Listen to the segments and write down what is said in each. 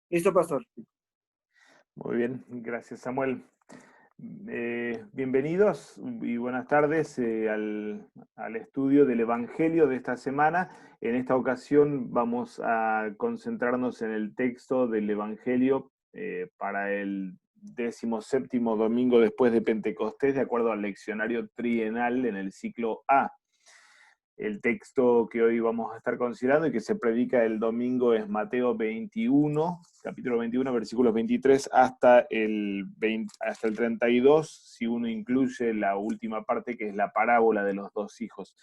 Listo, pastor. Muy bien, gracias Samuel. Bienvenidos y buenas tardes al estudio del Evangelio de esta semana. En esta ocasión vamos a concentrarnos en el texto del Evangelio para el 17º domingo después de Pentecostés, de acuerdo al leccionario trienal en el ciclo A. El texto que hoy vamos a estar considerando y que se predica el domingo es Mateo 21, capítulo 21, versículos 23 hasta el 32, si uno incluye la última parte que es la parábola de los dos hijos.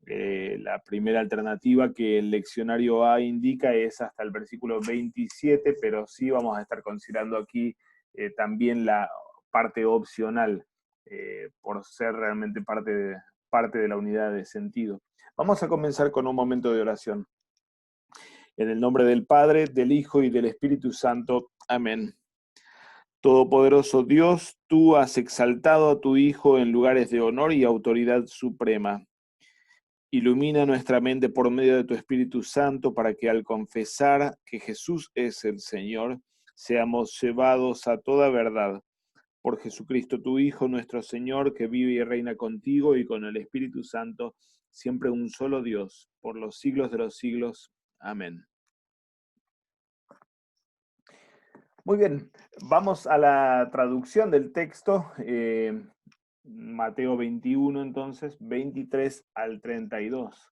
La primera alternativa que el leccionario A indica es hasta el versículo 27, pero sí vamos a estar considerando aquí también la parte opcional, por ser realmente parte de la unidad de sentido. Vamos a comenzar con un momento de oración. En el nombre del Padre, del Hijo y del Espíritu Santo. Amén. Todopoderoso Dios, tú has exaltado a tu Hijo en lugares de honor y autoridad suprema. Ilumina nuestra mente por medio de tu Espíritu Santo para que al confesar que Jesús es el Señor, seamos llevados a toda verdad. Por Jesucristo tu Hijo, nuestro Señor, que vive y reina contigo y con el Espíritu Santo, siempre un solo Dios, por los siglos de los siglos. Amén. Muy bien, vamos a la traducción del texto. Mateo 21, entonces, 23 al 32.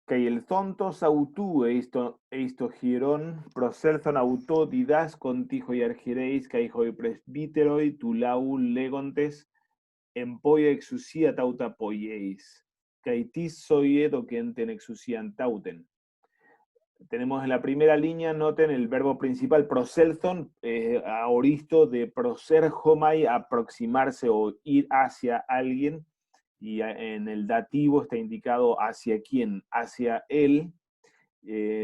Que el thontos autú eisto hieron, proselthon autó didas contijo y argireis, que hijo y presbíteroi, tu lau legontes, empoia exusia tauta poieis, caitis soiedo que enten exusian tauten. Tenemos en la primera línea, noten el verbo principal, proselthon, aoristo de proserjomai, aproximarse o ir hacia alguien, y en el dativo está indicado hacia quién, hacia él.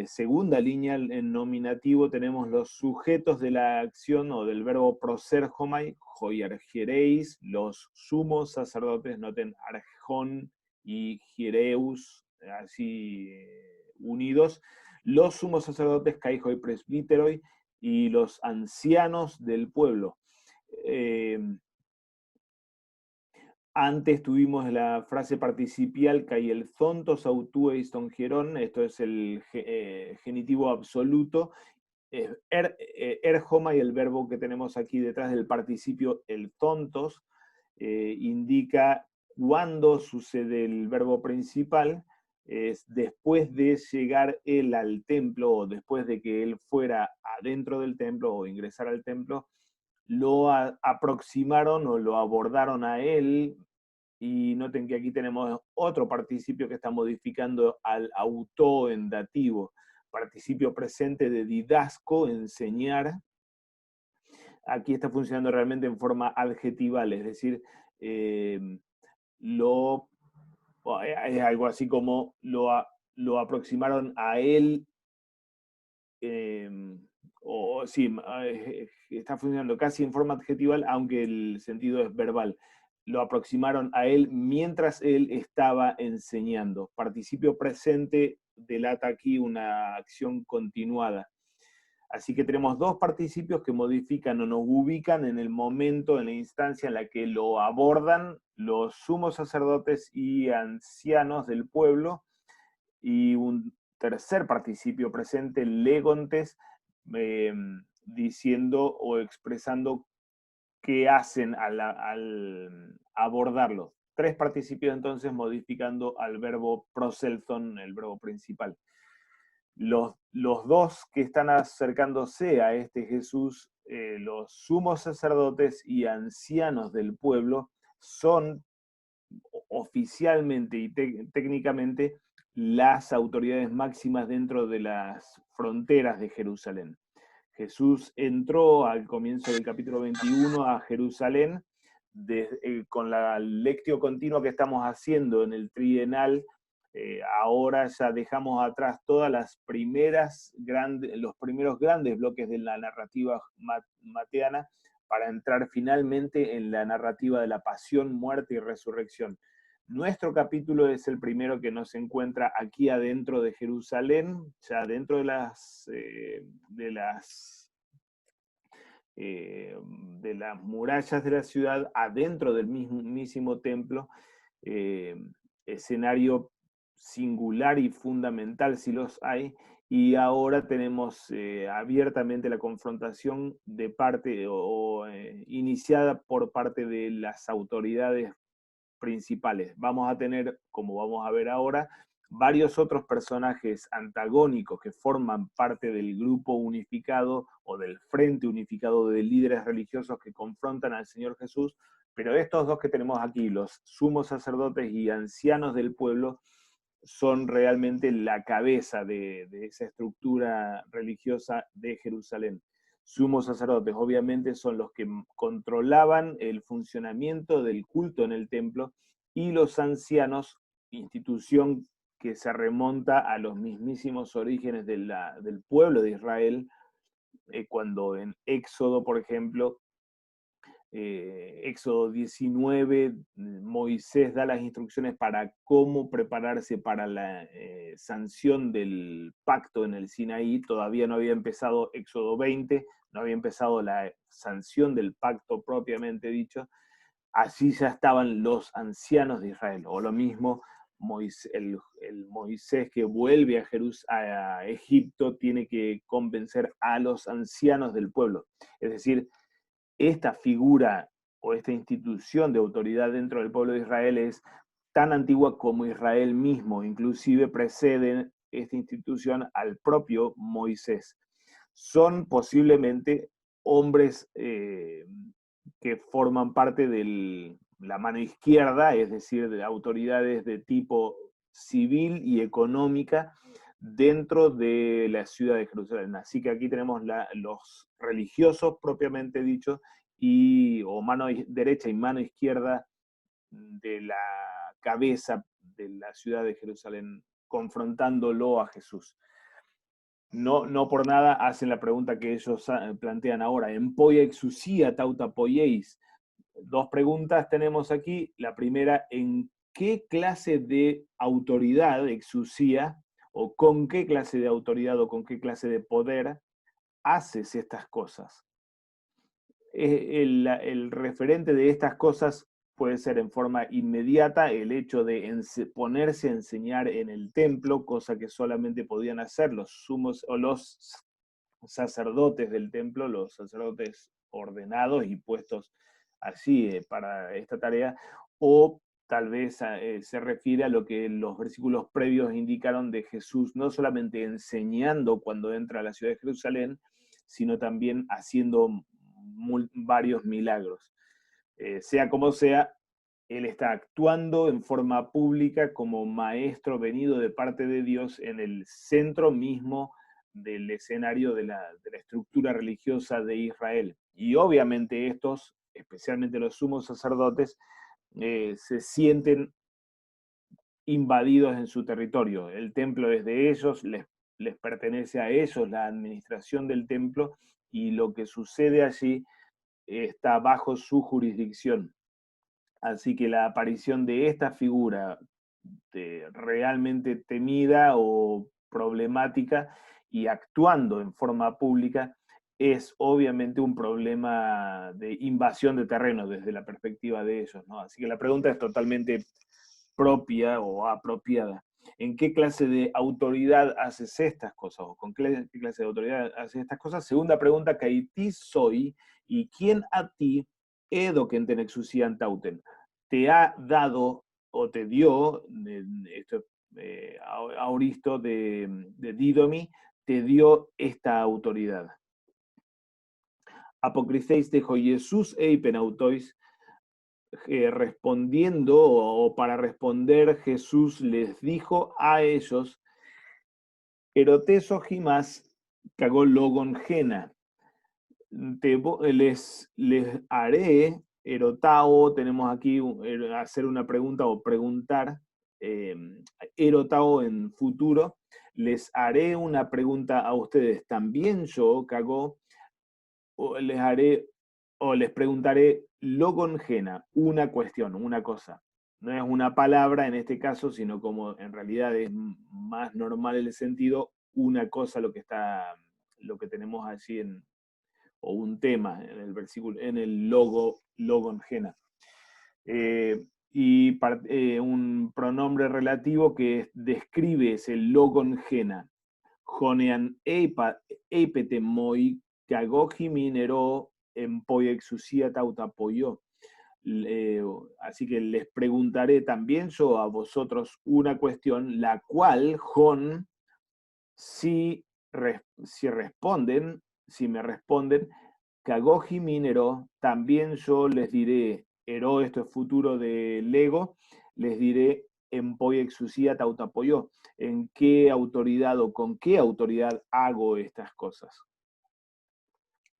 Segunda línea, en nominativo, tenemos los sujetos de la acción o del verbo proserjomai, joiargereis, los sumos sacerdotes, noten arjón y gireus, así unidos, los sumos sacerdotes, caijoi presbíteroi, y los ancianos del pueblo. Eh, Antes tuvimos la frase participial que el zontos autueis tongeron, esto es el genitivo absoluto, erjoma, y el verbo que tenemos aquí detrás del participio, el zontos, indica cuándo sucede el verbo principal, es después de llegar él al templo o después de que él fuera adentro del templo o ingresar al templo, lo aproximaron o lo abordaron a él. Y noten que aquí tenemos otro participio que está modificando al auto en dativo. Participio presente de didasco, enseñar. Aquí está funcionando realmente en forma adjetival, es decir, eh, lo, es algo así como lo aproximaron a él, eh, o sí, está funcionando casi en forma adjetival, aunque el sentido es verbal. Lo aproximaron a él mientras él estaba enseñando. Participio presente delata aquí una acción continuada. Así que tenemos dos participios que modifican o nos ubican en el momento, en la instancia en la que lo abordan los sumos sacerdotes y ancianos del pueblo, y un tercer participio presente, legontes, eh, diciendo o expresando qué hacen al abordarlo. Tres participios entonces modificando al verbo proselthon, el verbo principal. Los dos que están acercándose a este Jesús, los sumos sacerdotes y ancianos del pueblo, son oficialmente y técnicamente las autoridades máximas dentro de las fronteras de Jerusalén. Jesús entró al comienzo del capítulo 21 a Jerusalén con la lectio continua que estamos haciendo en el trienal. Ahora ya dejamos atrás todas las los primeros grandes bloques de la narrativa mateana para entrar finalmente en la narrativa de la pasión, muerte y resurrección. Nuestro capítulo es el primero que nos encuentra aquí adentro de Jerusalén, ya dentro de las murallas de la ciudad, adentro del mismísimo templo, eh, escenario singular y fundamental si los hay, y ahora tenemos abiertamente la confrontación de parte iniciada por parte de las autoridades principales. Vamos a tener, como vamos a ver ahora, varios otros personajes antagónicos que forman parte del grupo unificado o del frente unificado de líderes religiosos que confrontan al Señor Jesús, pero estos dos que tenemos aquí, los sumos sacerdotes y ancianos del pueblo, son realmente la cabeza de esa estructura religiosa de Jerusalén. Sumos sacerdotes, obviamente, son los que controlaban el funcionamiento del culto en el templo, y los ancianos, institución que se remonta a los mismísimos orígenes del pueblo de Israel, cuando en Éxodo, por ejemplo, Éxodo 19, Moisés da las instrucciones para cómo prepararse para la sanción del pacto en el Sinaí. Todavía no había empezado Éxodo 20, no había empezado la sanción del pacto propiamente dicho. Allí ya estaban los ancianos de Israel, o lo mismo, el Moisés que vuelve a Egipto tiene que convencer a los ancianos del pueblo. Es decir, esta figura o esta institución de autoridad dentro del pueblo de Israel es tan antigua como Israel mismo, inclusive precede esta institución al propio Moisés. Son posiblemente hombres que forman parte de la mano izquierda, es decir, de autoridades de tipo civil y económica dentro de la ciudad de Jerusalén. Así que aquí tenemos los religiosos propiamente dichos, o mano derecha y mano izquierda de la cabeza de la ciudad de Jerusalén, confrontándolo a Jesús. No por nada hacen la pregunta que ellos plantean ahora: en poia exousia tauta poieis. Dos preguntas tenemos aquí. La primera: ¿en qué clase de autoridad, exousia, o con qué clase de autoridad o con qué clase de poder haces estas cosas? El referente de estas cosas puede ser en forma inmediata el hecho de ponerse a enseñar en el templo, cosa que solamente podían hacer los sumos o los sacerdotes del templo, los sacerdotes ordenados y puestos allí para esta tarea, o tal vez se refiere a lo que los versículos previos indicaron de Jesús, no solamente enseñando cuando entra a la ciudad de Jerusalén, sino también haciendo varios milagros. Sea como sea, él está actuando en forma pública como maestro venido de parte de Dios en el centro mismo del escenario de la estructura religiosa de Israel. Y obviamente estos, especialmente los sumos sacerdotes, se sienten invadidos en su territorio. El templo es de ellos, les pertenece a ellos la administración del templo, y lo que sucede allí está bajo su jurisdicción. Así que la aparición de esta figura realmente temida o problemática y actuando en forma pública es obviamente un problema de invasión de terreno desde la perspectiva de ellos, ¿no? Así que la pregunta es totalmente propia o apropiada. ¿En qué clase de autoridad haces estas cosas? ¿O con qué clase de autoridad haces estas cosas? Segunda pregunta: ¿Caití soy? ¿Y quién a ti, edo que en exucian tauten? Te ha dado o te dio, esto Auristo de Didomi, te dio esta autoridad. Apocrifeis dejo Jesús eipen autois, respondiendo o para responder, Jesús les dijo a ellos: Eroteso Jimas cagó logon gena. Les haré, erotao, tenemos aquí hacer una pregunta o preguntar, erotao en futuro, les haré una pregunta a ustedes, también yo cagó, o les haré, o les preguntaré logon gena, una cuestión, una cosa. no es una palabra en este caso, sino como en realidad es más normal el sentido, una cosa lo que tenemos allí o un tema en el versículo, en el logon gena. Y un pronombre relativo que describe ese logon gena. Jonean eipete moi kagoji minero en poiexusia tautapoyo. Así que les preguntaré también yo a vosotros una cuestión, la cual, Jon, si responden, si me responden, Kagoji Minero, también yo les diré, Ero, esto es futuro de Lego, les diré en Poyexusia Tautapoyo, en qué autoridad o con qué autoridad hago estas cosas.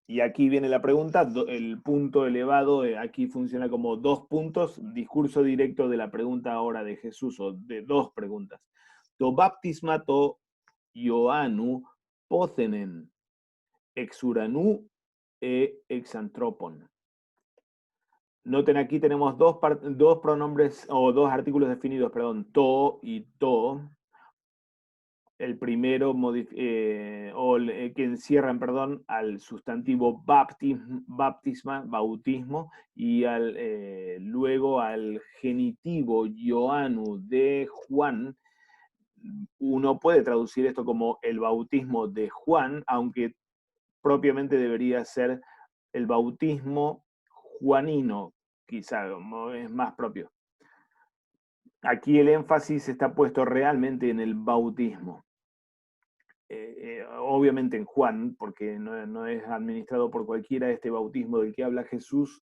Y aquí viene la pregunta, el punto elevado, aquí funciona como 2 puntos, discurso directo de la pregunta ahora de Jesús, o de 2 preguntas. To baptisma to Ioannu pothenen, exuranú e exantropon. Noten aquí tenemos dos pronombres, o 2 artículos definidos, perdón, to y to. El primero que encierran, perdón, al sustantivo baptisma, bautismo, y luego al genitivo Ioannu de Juan. Uno puede traducir esto como el bautismo de Juan, aunque propiamente debería ser el bautismo juanino, quizá es más propio. Aquí el énfasis está puesto realmente en el bautismo. Obviamente en Juan, porque no es administrado por cualquiera este bautismo del que habla Jesús,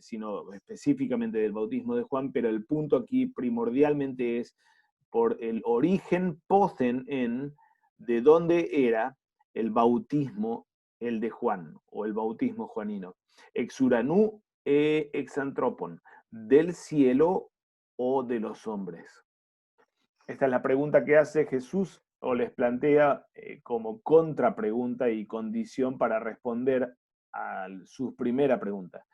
sino específicamente del bautismo de Juan, pero el punto aquí primordialmente es por el origen de dónde era el bautismo, el de Juan, o el bautismo juanino. Exuranú e exantropon, del cielo o de los hombres. Esta es la pregunta que hace Jesús o les plantea como contrapregunta y condición para responder a su primera pregunta.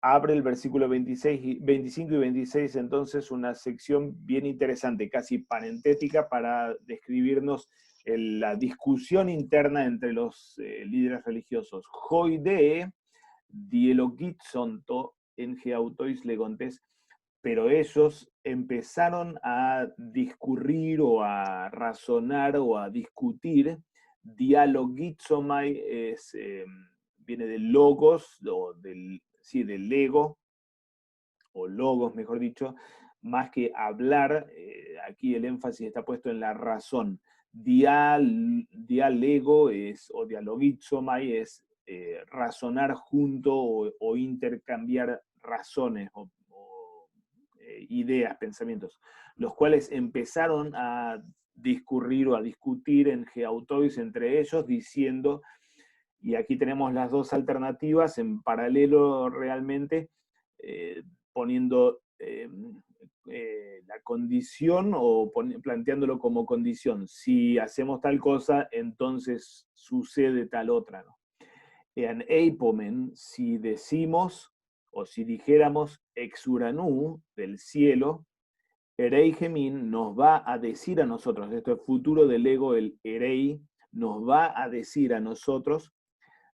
Abre el versículo 25 y 26 entonces una sección bien interesante, casi parentética, para describirnos la discusión interna entre los líderes religiosos. Joide dielogitsonto en geautois legontes, pero ellos empezaron a discurrir o a razonar o a discutir. Dialogizomai viene del logos, o del ego, o logos, mejor dicho, más que hablar, aquí el énfasis está puesto en la razón. Dialego o dialogizomai es razonar junto o intercambiar razones o ideas, pensamientos, los cuales empezaron a discurrir o a discutir en geautois entre ellos, diciendo, y aquí tenemos las 2 alternativas en paralelo realmente, poniendo la condición o planteándolo como condición. Si hacemos tal cosa, entonces sucede tal otra, ¿no? En Eipomen, si decimos o si dijéramos exuranú del cielo, Erei Gemin nos va a decir a nosotros, esto es futuro del ego, el Erei, nos va a decir a nosotros,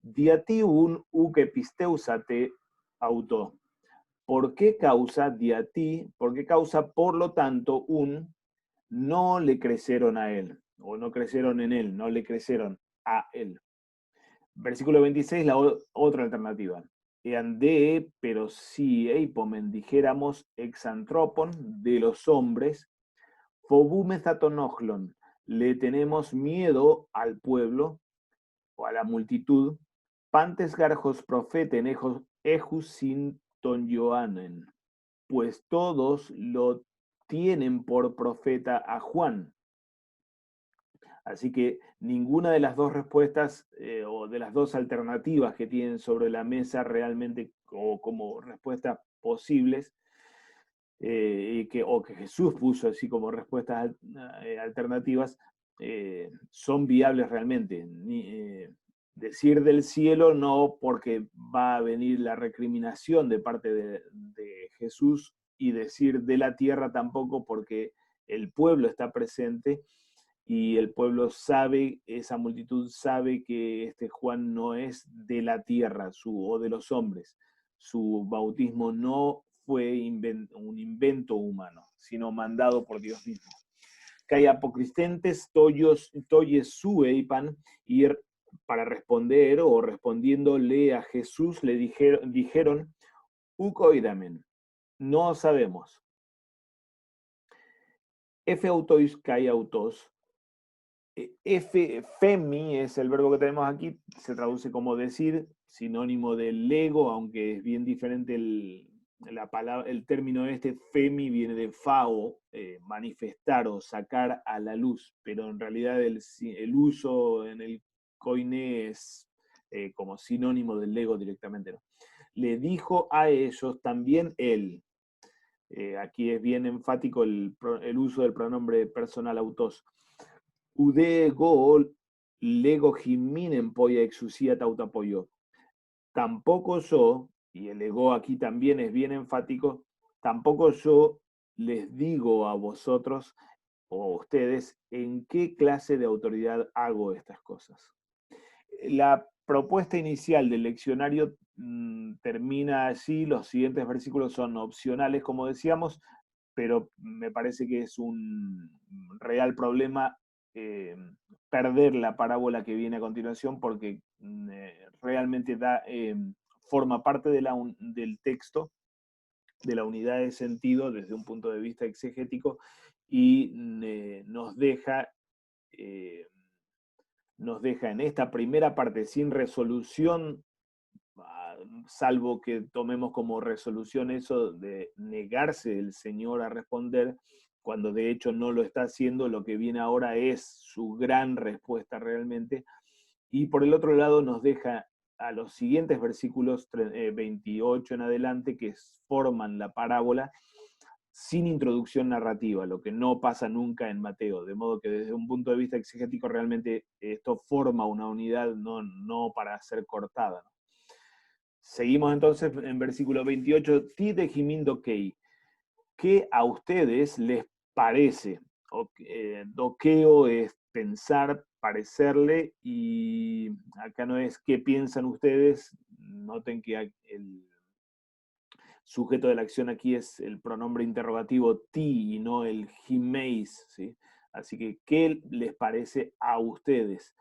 diatiun uke pisteusate auto. ¿Por qué causa diati? ¿Por qué causa, por lo tanto, no le crecieron a él? O no crecieron en él, no le crecieron a él. Versículo 26, la otra alternativa. Eandee, pero si eipomen dijéramos exantropon de los hombres, fobumezatonoglon, le tenemos miedo al pueblo o a la multitud, pantes garjos profeten ejus sin tonyoanen, pues todos lo tienen por profeta a Juan. Así que ninguna de las 2 respuestas o de las 2 alternativas que tienen sobre la mesa realmente o como respuestas posibles o que Jesús puso así como respuestas alternativas son viables realmente. Decir del cielo no, porque va a venir la recriminación de parte de Jesús y decir de la tierra tampoco, porque el pueblo está presente y el pueblo sabe, esa multitud sabe que este Juan no es de la tierra o de los hombres. Su bautismo no fue un invento humano, sino mandado por Dios mismo. Kai apocristentes toyes su eipan, y para responder o respondiéndole a Jesús le dijeron ucoidamen, no sabemos. F autois kai autos. Femi es el verbo que tenemos aquí, se traduce como decir, sinónimo del lego, aunque es bien diferente el término femi viene de fao, manifestar o sacar a la luz, pero en realidad el uso en el koiné es como sinónimo del lego directamente, ¿no? Le dijo a ellos también él. Aquí es bien enfático el uso del pronombre personal autos. Udego lego jiminen polla exusia tautapoyo. Tampoco yo, y el ego aquí también es bien enfático, tampoco yo les digo a vosotros o a ustedes en qué clase de autoridad hago estas cosas. La propuesta inicial del leccionario termina allí, los siguientes versículos son opcionales, como decíamos, pero me parece que es un real problema perder la parábola que viene a continuación, porque realmente forma parte del texto, de la unidad de sentido desde un punto de vista exegético, y nos deja en esta primera parte sin resolución, salvo que tomemos como resolución eso de negarse el Señor a responder, cuando de hecho no lo está haciendo. Lo que viene ahora es su gran respuesta realmente. Y por el otro lado nos deja a los siguientes versículos 28 en adelante, que forman la parábola sin introducción narrativa, lo que no pasa nunca en Mateo, de modo que desde un punto de vista exegético realmente esto forma una unidad no para ser cortada, ¿no? Seguimos entonces en versículo 28, ti de Jimindo Kei, ¿qué a ustedes les parece? Doqueo es pensar, parecerle, y acá no es qué piensan ustedes, noten que el sujeto de la acción aquí es el pronombre interrogativo ti y no el himeis, ¿sí? Así que, ¿qué les parece a ustedes?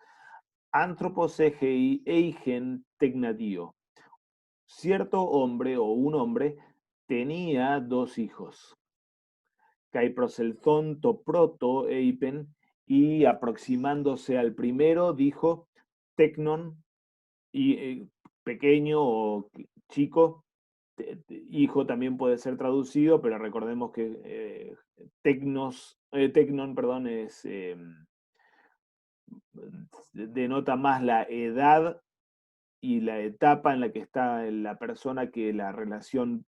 Anthropos egei eigen tecnadio. Cierto hombre o un hombre tenía 2 hijos. Kai proselthon toproto eipen, y aproximándose al primero dijo tecnon, y pequeño o chico. Hijo también puede ser traducido, pero recordemos que tecnon, perdón, denota más la edad y la etapa en la que está la persona que la relación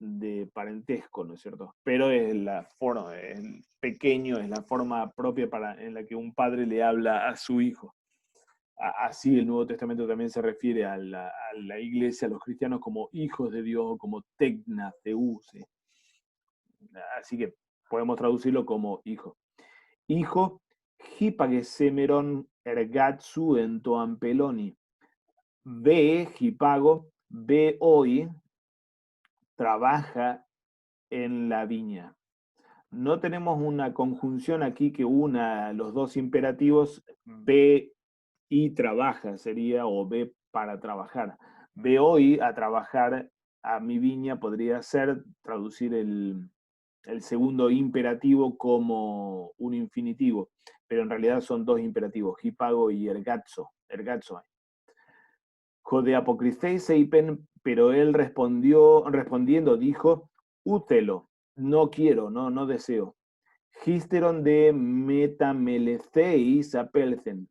de parentesco, ¿no es cierto? Pero es la forma, el pequeño, es la forma propia en la que un padre le habla a su hijo. Así el Nuevo Testamento también se refiere a la iglesia, a los cristianos, como hijos de Dios, como tecna, teú, ¿sí? Así que podemos traducirlo como hijo. Hijo, hipagesemeron ergatsu en toampeloni. Ve, hipago, ve hoy, trabaja en la viña. No tenemos una conjunción aquí que una los dos imperativos, ve y trabaja sería, o ve para trabajar. Ve hoy a trabajar a mi viña podría ser traducir el segundo imperativo como un infinitivo, pero en realidad son dos imperativos, hipago y ergatzo. Jode apocristeis eipen, pero él respondiendo dijo, útelo, no quiero, no deseo. Histeron de metameleceis apelcen,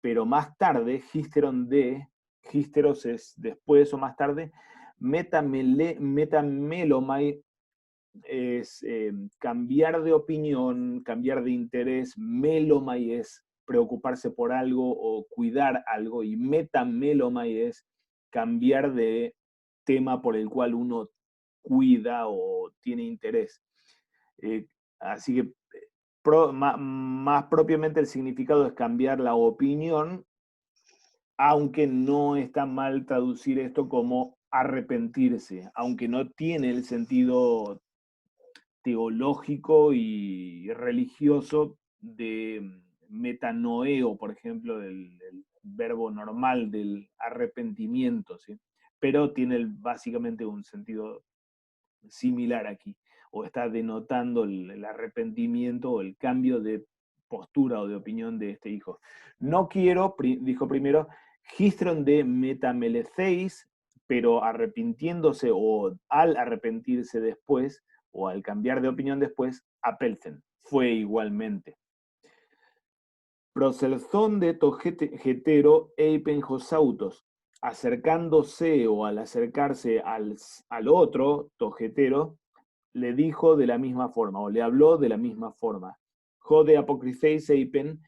pero más tarde, histeros es después o más tarde, metamelomai es cambiar de opinión, cambiar de interés, melomai es preocuparse por algo o cuidar algo, y metamelomai es cambiar de tema por el cual uno cuida o tiene interés. Así que más propiamente el significado es cambiar la opinión, aunque no está mal traducir esto como arrepentirse, aunque no tiene el sentido teológico y religioso de metanoeo, por ejemplo, del verbo normal del arrepentimiento, ¿sí? Pero tiene básicamente un sentido similar aquí, o está denotando el arrepentimiento o el cambio de postura o de opinión de este hijo. No quiero, dijo primero, gistron de metameleceis, pero arrepintiéndose o al arrepentirse después, o al cambiar de opinión después, apelcen. Fue igualmente. Proselzón de togetero eipenjosautos, acercándose o al acercarse al otro togetero, le dijo de la misma forma, o le habló de la misma forma. Jode apocrifeis eipen,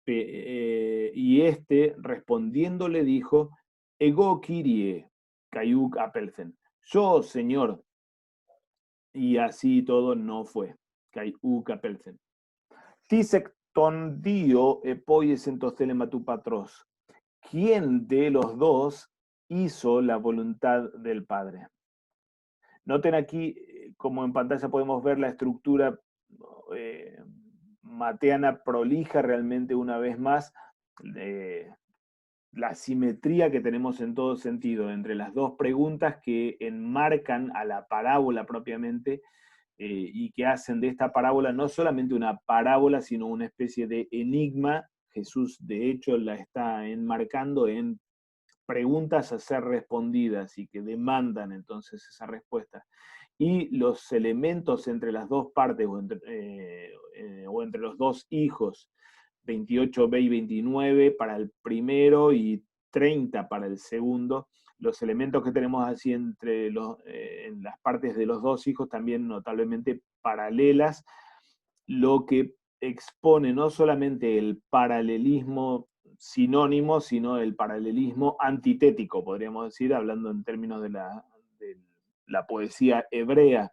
y este respondiendo le dijo, ego kirie, kayuk apelcen. Yo, Señor, y así todo no fue. Kayuk apelcen. Tisek ton dio epoyes entocelema tu patros. ¿Quién de los dos hizo la voluntad del Padre? Noten aquí, como en pantalla podemos ver la estructura mateana prolija realmente una vez más, la simetría que tenemos en todo sentido entre las dos preguntas que enmarcan a la parábola propiamente y que hacen de esta parábola no solamente una parábola, sino una especie de enigma. Jesús, de hecho, la está enmarcando en preguntas a ser respondidas y que demandan entonces esa respuesta. Y los elementos entre las dos partes o entre los dos hijos, 28b y 29 para el primero y 30 para el segundo, los elementos que tenemos así en las partes de los dos hijos también notablemente paralelas, lo que expone no solamente el paralelismo sinónimo, sino el paralelismo antitético, podríamos decir, hablando en términos de la poesía hebrea,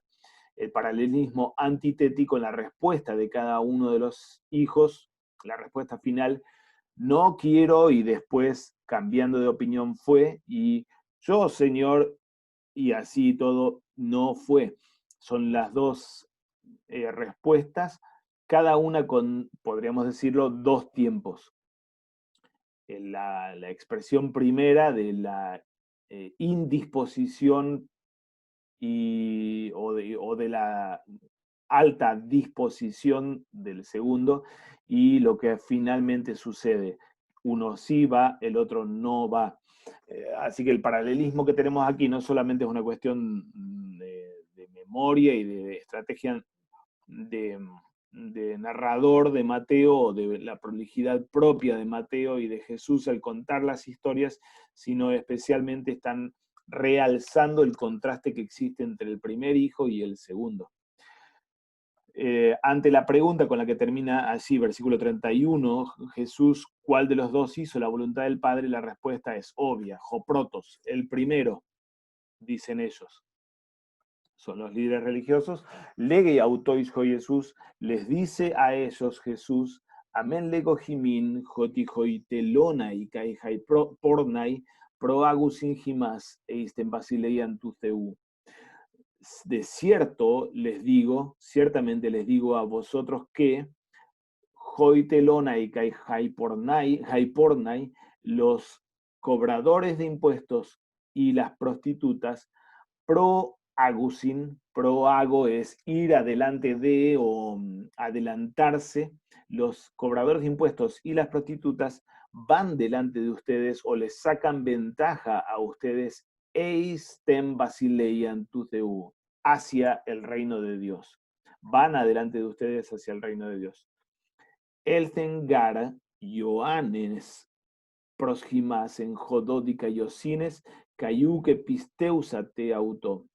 el paralelismo antitético en la respuesta de cada uno de los hijos, la respuesta final, no quiero, y después cambiando de opinión fue, y yo, Señor, y así todo no fue. Son las dos respuestas, cada una con, podríamos decirlo, dos tiempos. La expresión primera de la indisposición o de la alta disposición del segundo, y lo que finalmente sucede. Uno sí va, el otro no va. Así que el paralelismo que tenemos aquí no solamente es una cuestión de memoria y de estrategia de narrador de Mateo, de la prolijidad propia de Mateo y de Jesús al contar las historias, sino especialmente están realzando el contraste que existe entre el primer hijo y el segundo. Ante la pregunta con la que termina así, versículo 31, Jesús, ¿cuál de los dos hizo la voluntad del Padre? La respuesta es obvia, Joprotos, el primero, dicen ellos. Son los líderes religiosos. Lege autois ho Jesús, les dice a ellos Jesús, amen lego jimin, joti hoitelonai, kai hai pornai, pro agusin jimas, eisten basileian tu theu. De cierto les digo, ciertamente les digo a vosotros que hoitelonai, kai hai pornai, los cobradores de impuestos y las prostitutas, pro agusin, proago es ir adelante de o adelantarse, los cobradores de impuestos y las prostitutas van delante de ustedes o les sacan ventaja a ustedes, eistem basileian tutheu, hacia el reino de Dios. Van adelante de ustedes hacia el reino de Dios. Elzengara, Ioannes, prosgimas en jodódica yosines, cayuque pisteusa te auto.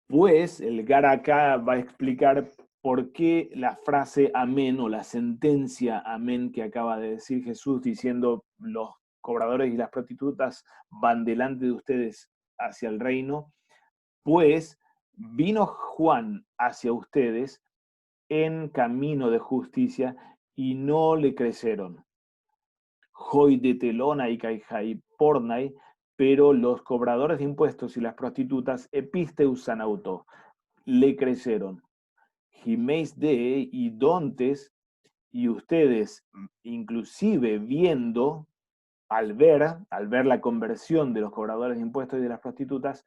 Pues el Gara acá va a explicar por qué la frase amén o la sentencia amén que acaba de decir Jesús diciendo los cobradores y las prostitutas van delante de ustedes hacia el reino, pues vino Juan hacia ustedes en camino de justicia y no le creyeron. Hoy de telona y caijai pornai, pero los cobradores de impuestos y las prostitutas episteusan auto, le creyeron. Jiméis de y dontes, y ustedes, inclusive viendo, al ver la conversión de los cobradores de impuestos y de las prostitutas,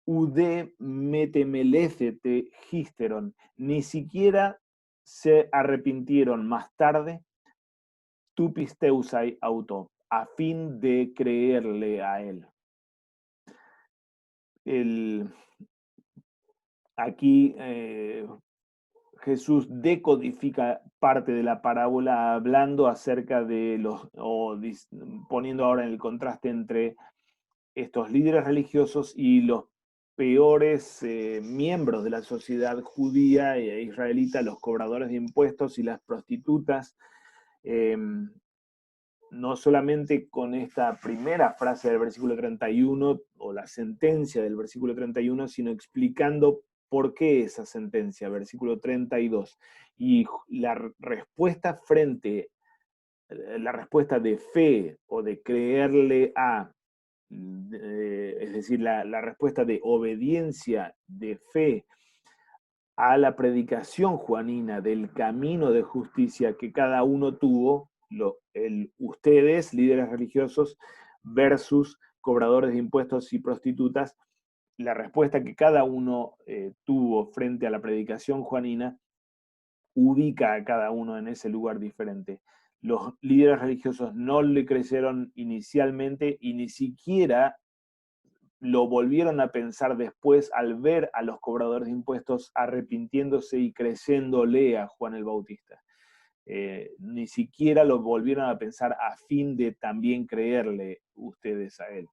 ude metemelecete gisteron, ni siquiera se arrepintieron más tarde, tupisteusai auto, a fin de creerle a él. Aquí Jesús decodifica parte de la parábola hablando acerca de poniendo ahora en el contraste entre estos líderes religiosos y los peores miembros de la sociedad judía e israelita, los cobradores de impuestos y las prostitutas. No solamente con esta primera frase del versículo 31 o la sentencia del versículo 31, sino explicando por qué esa sentencia, versículo 32. Y la respuesta la respuesta de fe o de creerle a, es decir, la respuesta de obediencia, de fe a la predicación juanina del camino de justicia que cada uno tuvo, ustedes, líderes religiosos, versus cobradores de impuestos y prostitutas, la respuesta que cada uno tuvo frente a la predicación juanina ubica a cada uno en ese lugar diferente. Los líderes religiosos no le creyeron inicialmente y ni siquiera lo volvieron a pensar después al ver a los cobradores de impuestos arrepintiéndose y creyéndole a Juan el Bautista. Ni siquiera lo volvieron a pensar a fin de también creerle ustedes a él.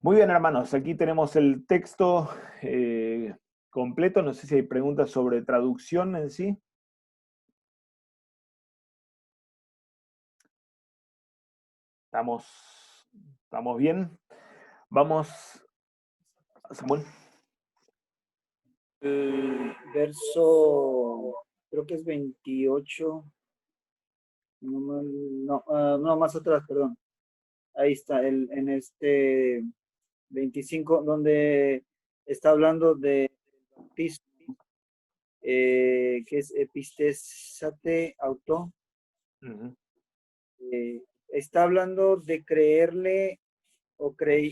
Muy bien, hermanos, aquí tenemos el texto completo. No sé si hay preguntas sobre traducción en sí. ¿Estamos bien? Vamos, Samuel. El verso, creo que es 28, no, más atrás, perdón. Ahí está, en este 25, donde está hablando de bautismo, que es epistesate auto. Está hablando de creerle,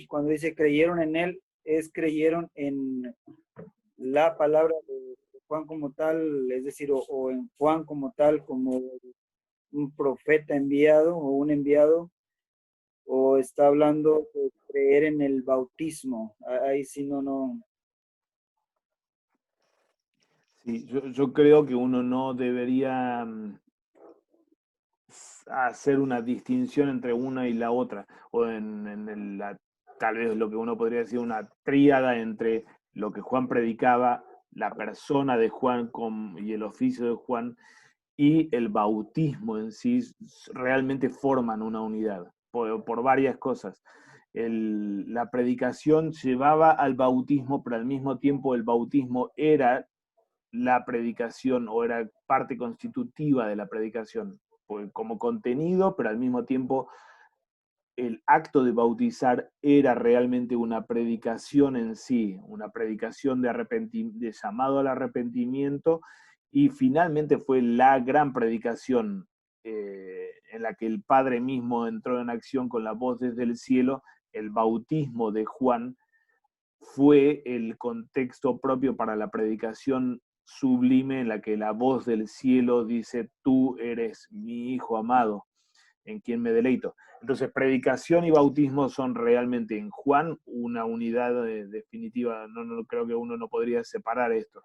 cuando dice creyeron en él, es creyeron en la palabra de Juan como tal, es decir, o en Juan como tal, como un profeta enviado o un enviado, o está hablando de creer en el bautismo. Ahí sí no. Sí, yo creo que uno no debería hacer una distinción entre una y la otra, o tal vez lo que uno podría decir una tríada entre lo que Juan predicaba, la persona de Juan y el oficio de Juan, y el bautismo en sí, realmente forman una unidad, por varias cosas. La predicación llevaba al bautismo, pero al mismo tiempo el bautismo era la predicación o era parte constitutiva de la predicación, como contenido, pero al mismo tiempo el acto de bautizar era realmente una predicación en sí, una predicación de llamado al arrepentimiento, y finalmente fue la gran predicación en la que el Padre mismo entró en acción con la voz desde el cielo. El bautismo de Juan fue el contexto propio para la predicación sublime en la que la voz del cielo dice: tú eres mi hijo amado, en quien me deleito. Entonces, predicación y bautismo son realmente en Juan una unidad definitiva. No creo que uno no podría separar esto.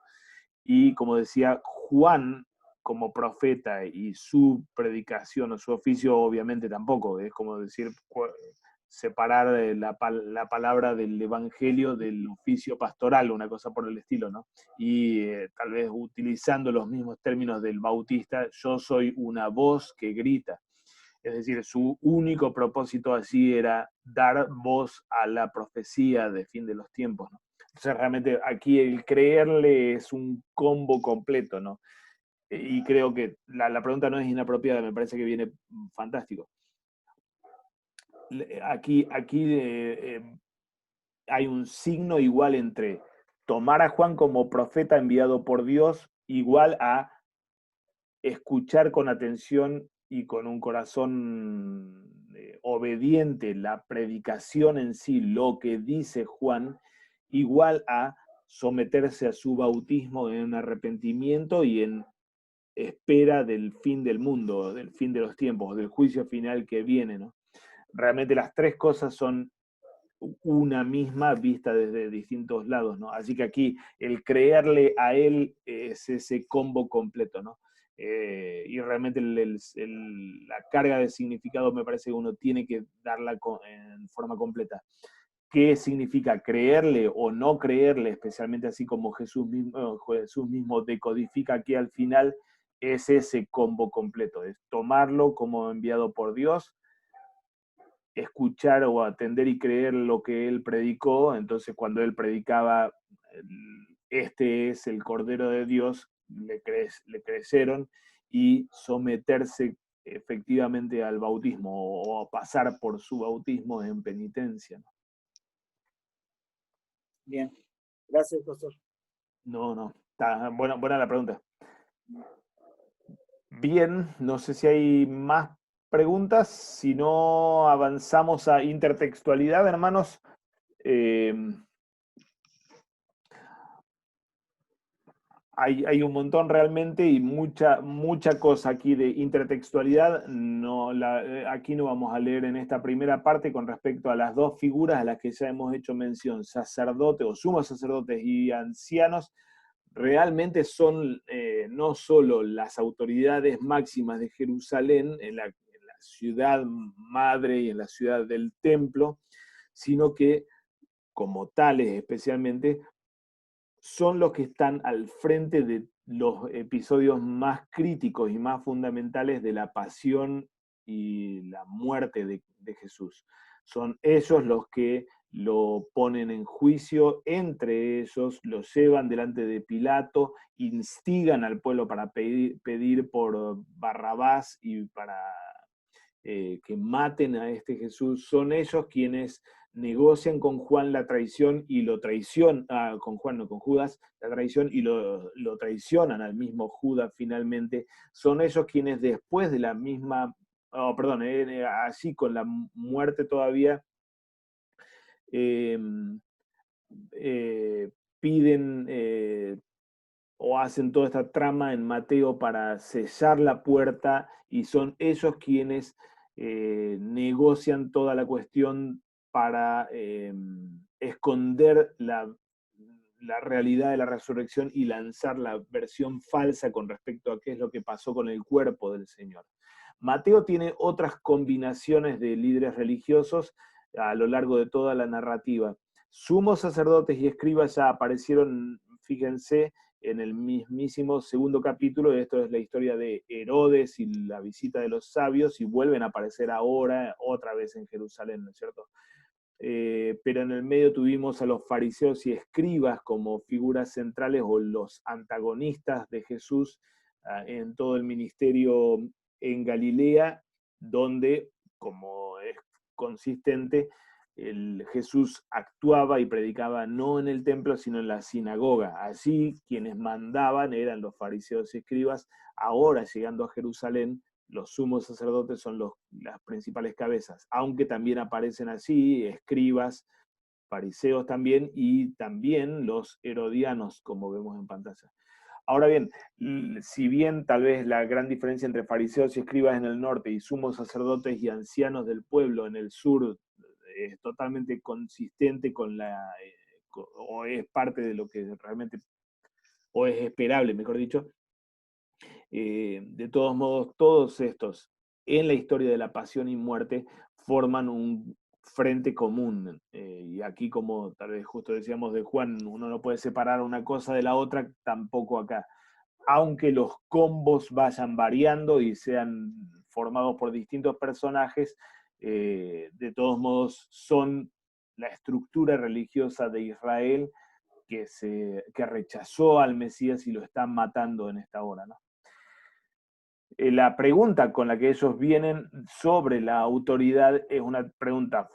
Y como decía, Juan como profeta y su predicación o su oficio obviamente tampoco. Es como decir, separar la palabra del evangelio del oficio pastoral, una cosa por el estilo, ¿no? Y tal vez utilizando los mismos términos del bautista: yo soy una voz que grita. Es decir, su único propósito así era dar voz a la profecía de fin de los tiempos, ¿no? Entonces realmente aquí el creerle es un combo completo, ¿no? Y creo que la pregunta no es inapropiada, me parece que viene fantástico. Aquí hay un signo igual entre tomar a Juan como profeta enviado por Dios, igual a escuchar con atención y con un corazón obediente la predicación en sí, lo que dice Juan, igual a someterse a su bautismo en arrepentimiento y en espera del fin del mundo, del fin de los tiempos, del juicio final que viene, ¿no? Realmente las tres cosas son una misma vista desde distintos lados, ¿no? Así que aquí el creerle a él es ese combo completo, ¿no? Y realmente la carga de significado me parece que uno tiene que darla en forma completa. ¿Qué significa creerle o no creerle? Especialmente así como Jesús mismo decodifica aquí al final, es ese combo completo, es tomarlo como enviado por Dios, escuchar o atender y creer lo que él predicó. Entonces cuando él predicaba, este es el Cordero de Dios, le crecieron, y someterse efectivamente al bautismo o pasar por su bautismo en penitencia, ¿no? Bien, gracias, pastor. No, está buena la pregunta. Bien, no sé si hay más preguntas, si no avanzamos a intertextualidad, hermanos. Eh, hay un montón realmente y mucha cosa aquí de intertextualidad. Aquí no vamos a leer en esta primera parte con respecto a las dos figuras a las que ya hemos hecho mención, sacerdote o sumos sacerdotes y ancianos. Realmente son no solo las autoridades máximas de Jerusalén, en la ciudad madre y en la ciudad del templo, sino que como tales especialmente, son los que están al frente de los episodios más críticos y más fundamentales de la pasión y la muerte de Jesús. Son ellos los que lo ponen en juicio, entre ellos lo llevan delante de Pilato, instigan al pueblo para pedir por Barrabás y para que maten a este Jesús. Son ellos quienes negocian con Juan la traición y lo traicionan, con Juan, no con Judas, la traición y lo traicionan al mismo Judas finalmente. Son ellos quienes después de la misma, así con la muerte todavía, eh, piden o hacen toda esta trama en Mateo para sellar la puerta, y son ellos quienes negocian toda la cuestión para esconder la realidad de la resurrección y lanzar la versión falsa con respecto a qué es lo que pasó con el cuerpo del Señor. Mateo tiene otras combinaciones de líderes religiosos a lo largo de toda la narrativa. Sumos sacerdotes y escribas ya aparecieron, fíjense, en el mismísimo segundo capítulo. Esto es la historia de Herodes y la visita de los sabios, y vuelven a aparecer ahora otra vez en Jerusalén, ¿no es cierto? Pero en el medio tuvimos a los fariseos y escribas como figuras centrales o los antagonistas de Jesús en todo el ministerio en Galilea, donde, como es consistente, Jesús actuaba y predicaba no en el templo, sino en la sinagoga. Allí quienes mandaban eran los fariseos y escribas. Ahora, llegando a Jerusalén, los sumos sacerdotes son las principales cabezas, aunque también aparecen allí escribas, fariseos también, y también los herodianos, como vemos en pantalla. Ahora bien, si bien tal vez la gran diferencia entre fariseos y escribas en el norte y sumos sacerdotes y ancianos del pueblo en el sur es totalmente consistente o es parte de lo que realmente, o es esperable, mejor dicho, de todos modos, todos estos en la historia de la pasión y muerte forman un frente común. Y aquí, como tal vez justo decíamos de Juan, uno no puede separar una cosa de la otra, tampoco acá. Aunque los combos vayan variando y sean formados por distintos personajes, de todos modos son la estructura religiosa de Israel, que rechazó al Mesías y lo están matando en esta hora, ¿no? La pregunta con la que ellos vienen sobre la autoridad es una pregunta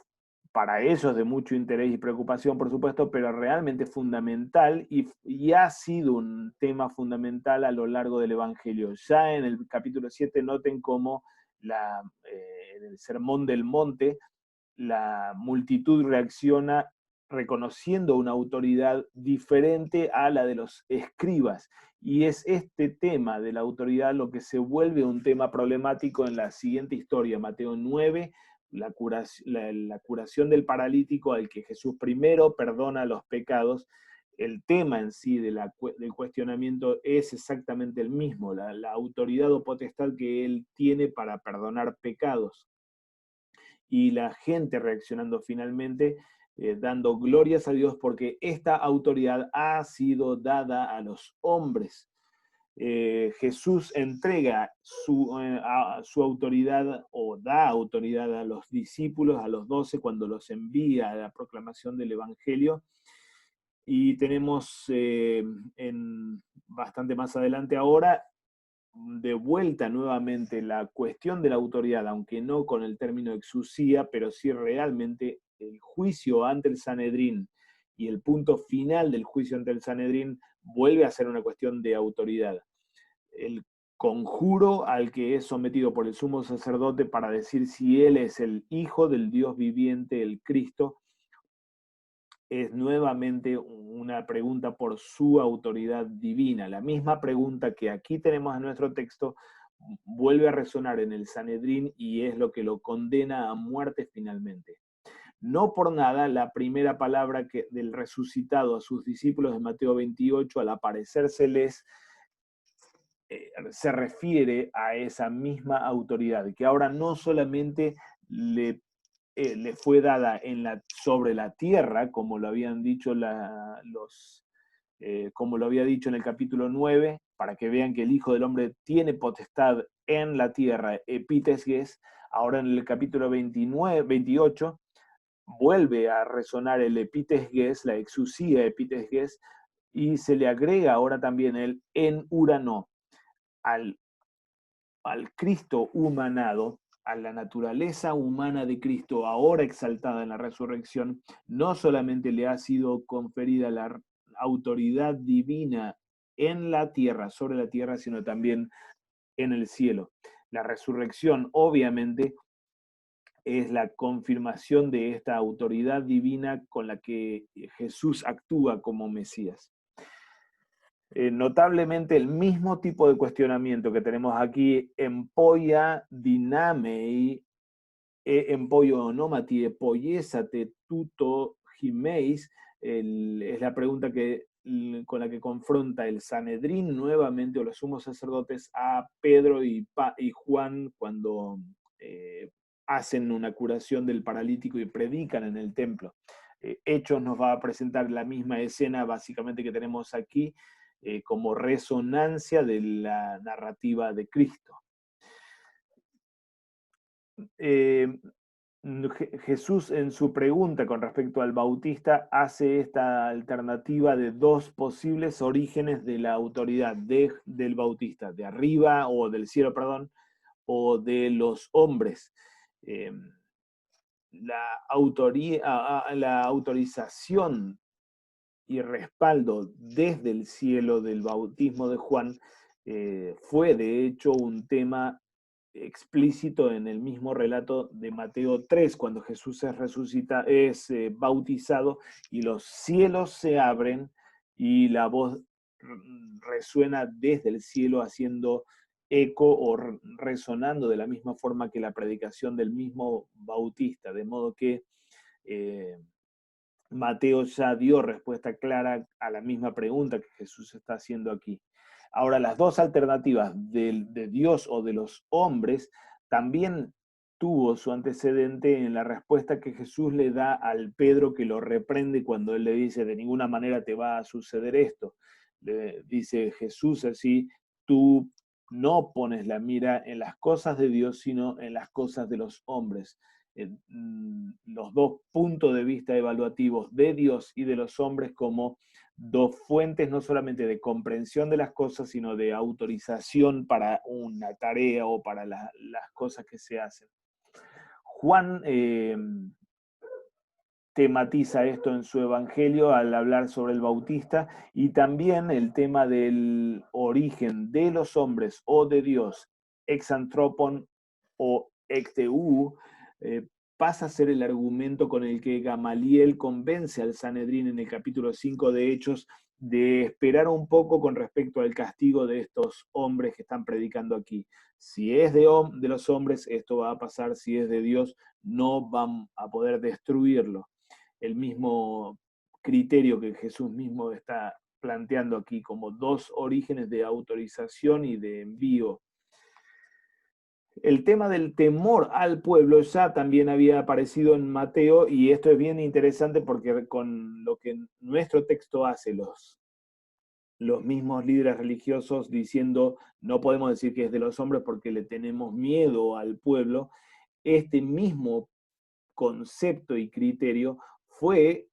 para ellos de mucho interés y preocupación, por supuesto, pero realmente fundamental y ha sido un tema fundamental a lo largo del Evangelio. Ya en el capítulo 7 noten cómo en el Sermón del Monte la multitud reacciona reconociendo una autoridad diferente a la de los escribas. Y es este tema de la autoridad lo que se vuelve un tema problemático en la siguiente historia, Mateo 9, la curación del paralítico al que Jesús primero perdona los pecados. El tema en sí del cuestionamiento es exactamente el mismo, la autoridad o potestad que él tiene para perdonar pecados. Y la gente reaccionando finalmente, dando glorias a Dios porque esta autoridad ha sido dada a los hombres. Jesús entrega su autoridad o da autoridad a los discípulos, a los 12, cuando los envía a la proclamación del Evangelio. Y tenemos bastante más adelante ahora de vuelta nuevamente la cuestión de la autoridad, aunque no con el término exusía, pero sí realmente el juicio ante el Sanedrín y el punto final del juicio ante el Sanedrín vuelve a ser una cuestión de autoridad. El conjuro al que es sometido por el sumo sacerdote para decir si él es el Hijo del Dios viviente, el Cristo, es nuevamente una pregunta por su autoridad divina. La misma pregunta que aquí tenemos en nuestro texto vuelve a resonar en el Sanedrín y es lo que lo condena a muerte finalmente. No por nada, la primera palabra del resucitado a sus discípulos de Mateo 28, al aparecérseles, se refiere a esa misma autoridad, que ahora no solamente le fue dada sobre la tierra, como lo habían dicho como lo había dicho en el capítulo 9, para que vean que el Hijo del Hombre tiene potestad en la tierra, epítesges. Ahora en el capítulo 28 vuelve a resonar el epítesges, la exusía epítesges, y se le agrega ahora también el en urano al Cristo humanado, a la naturaleza humana de Cristo, ahora exaltada en la resurrección. No solamente le ha sido conferida la autoridad divina en la tierra, sobre la tierra, sino también en el cielo. La resurrección, obviamente, es la confirmación de esta autoridad divina con la que Jesús actúa como Mesías. Notablemente el mismo tipo de cuestionamiento que tenemos aquí, empoia dinamei, empoio onomatie, poiesate tuto gimeis, es la pregunta con la que confronta el Sanedrín nuevamente, o los sumos sacerdotes, a Pedro y Juan cuando hacen una curación del paralítico y predican en el templo. Hechos nos va a presentar la misma escena básicamente que tenemos aquí, como resonancia de la narrativa de Cristo. Jesús en su pregunta con respecto al Bautista hace esta alternativa de dos posibles orígenes de la autoridad del Bautista, de arriba o del cielo, perdón, o de los hombres. La autorización y respaldo desde el cielo del bautismo de Juan fue de hecho un tema explícito en el mismo relato de Mateo 3, cuando Jesús es bautizado y los cielos se abren y la voz resuena desde el cielo haciendo eco o resonando de la misma forma que la predicación del mismo Bautista, de modo que Mateo ya dio respuesta clara a la misma pregunta que Jesús está haciendo aquí. Ahora, las dos alternativas de Dios o de los hombres también tuvo su antecedente en la respuesta que Jesús le da al Pedro, que lo reprende cuando él le dice: de ninguna manera te va a suceder esto. Le dice Jesús así: tú no pones la mira en las cosas de Dios, sino en las cosas de los hombres. Los dos puntos de vista evaluativos de Dios y de los hombres como dos fuentes no solamente de comprensión de las cosas, sino de autorización para una tarea o para las cosas que se hacen. Juan tematiza esto en su evangelio al hablar sobre el Bautista, y también el tema del origen de los hombres o de Dios, ex antropon o ex theou, pasa a ser el argumento con el que Gamaliel convence al Sanedrín en el capítulo 5 de Hechos de esperar un poco con respecto al castigo de estos hombres que están predicando aquí. Si es de los hombres, esto va a pasar; si es de Dios, no van a poder destruirlo. El mismo criterio que Jesús mismo está planteando aquí como dos orígenes de autorización y de envío. El tema del temor al pueblo ya también había aparecido en Mateo, y esto es bien interesante porque con lo que nuestro texto hace los mismos líderes religiosos diciendo no podemos decir que es de los hombres porque le tenemos miedo al pueblo, este mismo concepto y criterio fue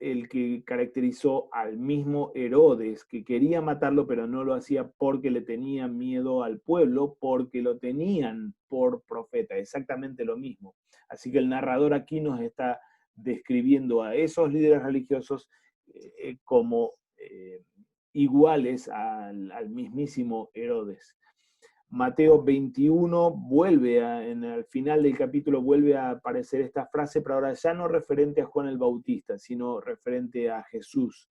el que caracterizó al mismo Herodes, que quería matarlo, pero no lo hacía porque le tenía miedo al pueblo, porque lo tenían por profeta, exactamente lo mismo. Así que el narrador aquí nos está describiendo a esos líderes religiosos como iguales al mismísimo Herodes. Mateo 21 en el final del capítulo vuelve a aparecer esta frase, pero ahora ya no referente a Juan el Bautista, sino referente a Jesús.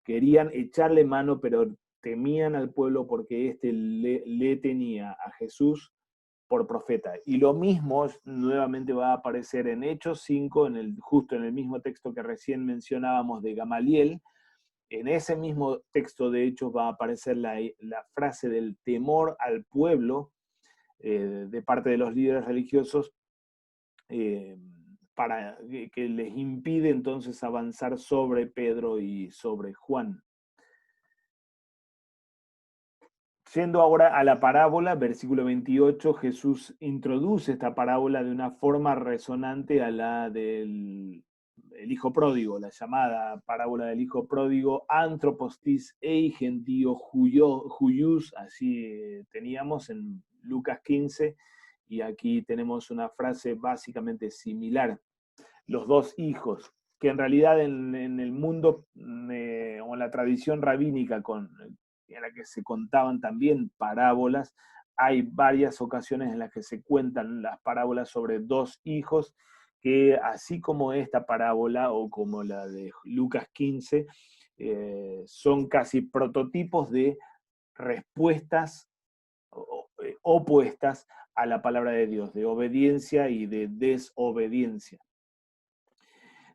Querían echarle mano, pero temían al pueblo porque éste le tenía a Jesús por profeta. Y lo mismo nuevamente va a aparecer en Hechos 5, justo en el mismo texto que recién mencionábamos de Gamaliel. En ese mismo texto de Hechos va a aparecer la frase del temor al pueblo de parte de los líderes religiosos para que les impide entonces avanzar sobre Pedro y sobre Juan. Yendo ahora a la parábola, versículo 28, Jesús introduce esta parábola de una forma resonante a la del hijo pródigo, la llamada parábola del hijo pródigo, antropostis eigendio huius, así teníamos en Lucas 15, y aquí tenemos una frase básicamente similar. Los dos hijos, que en realidad en el mundo o en la tradición rabínica en la que se contaban también parábolas, hay varias ocasiones en las que se cuentan las parábolas sobre dos hijos, que así como esta parábola o como la de Lucas 15, son casi prototipos de respuestas opuestas a la palabra de Dios, de obediencia y de desobediencia.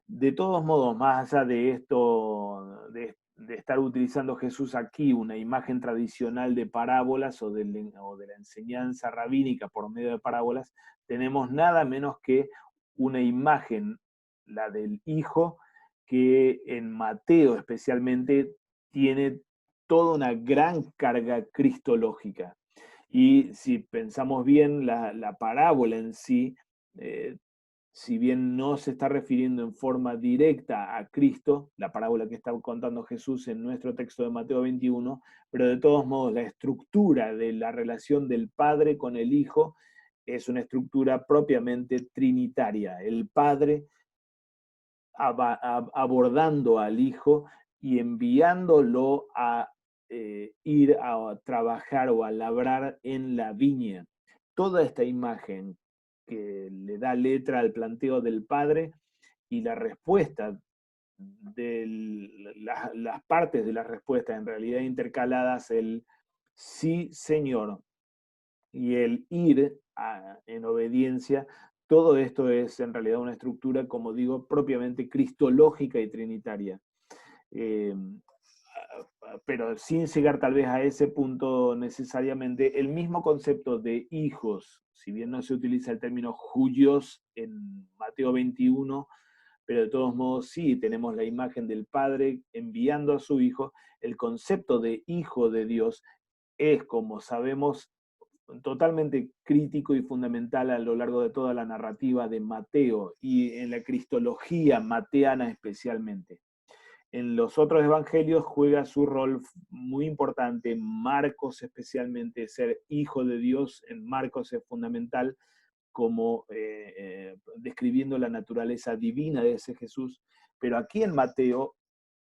De todos modos, más allá de esto, de estar utilizando Jesús aquí una imagen tradicional de parábolas o de la enseñanza rabínica por medio de parábolas, tenemos nada menos que una imagen, la del Hijo, que en Mateo especialmente tiene toda una gran carga cristológica. Y si pensamos bien, la parábola en sí, si bien no se está refiriendo en forma directa a Cristo, la parábola que está contando Jesús en nuestro texto de Mateo 21, pero de todos modos la estructura de la relación del Padre con el Hijo es una estructura propiamente trinitaria. El Padre abordando al Hijo y enviándolo a ir a trabajar o a labrar en la viña. Toda esta imagen que le da letra al planteo del Padre y la respuesta de las partes de la respuesta en realidad intercaladas, el sí, Señor, y el ir en obediencia, todo esto es en realidad una estructura, como digo, propiamente cristológica y trinitaria. Pero sin llegar tal vez a ese punto necesariamente, el mismo concepto de hijos, si bien no se utiliza el término juyos en Mateo 21, pero de todos modos sí tenemos la imagen del Padre enviando a su Hijo, el concepto de hijo de Dios es, como sabemos, totalmente crítico y fundamental a lo largo de toda la narrativa de Mateo y en la cristología mateana especialmente. En los otros evangelios juega su rol muy importante, Marcos especialmente, ser hijo de Dios en Marcos es fundamental, como describiendo la naturaleza divina de ese Jesús, pero aquí en Mateo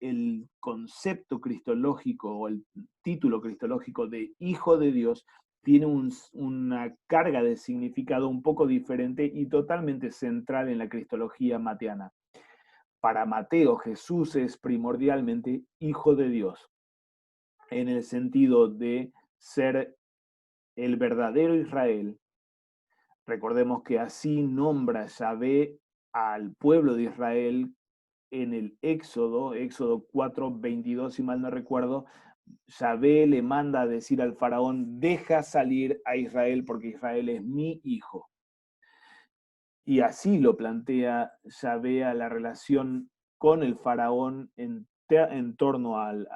el concepto cristológico o el título cristológico de hijo de Dios tiene una carga de significado un poco diferente y totalmente central en la cristología mateana. Para Mateo, Jesús es primordialmente hijo de Dios, en el sentido de ser el verdadero Israel. Recordemos que así nombra Yahvé al pueblo de Israel en el Éxodo 4, 22, si mal no recuerdo. Yahvé le manda a decir al faraón, deja salir a Israel porque Israel es mi hijo. Y así lo plantea Yahvé a la relación con el faraón en torno al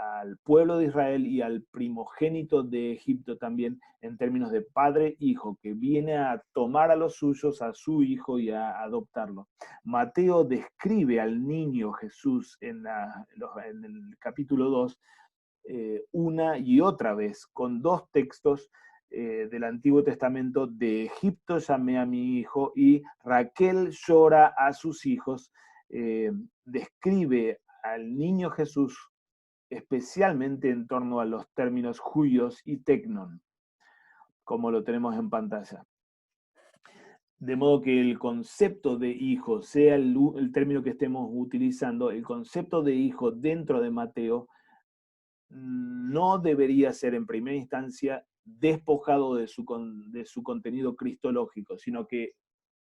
pueblo de Israel y al primogénito de Egipto también, en términos de padre-hijo, que viene a tomar a los suyos, a su hijo y a adoptarlo. Mateo describe al niño Jesús en el capítulo 2 una y otra vez, con dos textos del Antiguo Testamento: de Egipto llamé a mi hijo y Raquel llora a sus hijos. Describe al niño Jesús especialmente en torno a los términos huios y tecnon, como lo tenemos en pantalla. De modo que el concepto de hijo, sea el término que estemos utilizando, el concepto de hijo dentro de Mateo no debería ser en primera instancia despojado de su contenido cristológico, sino que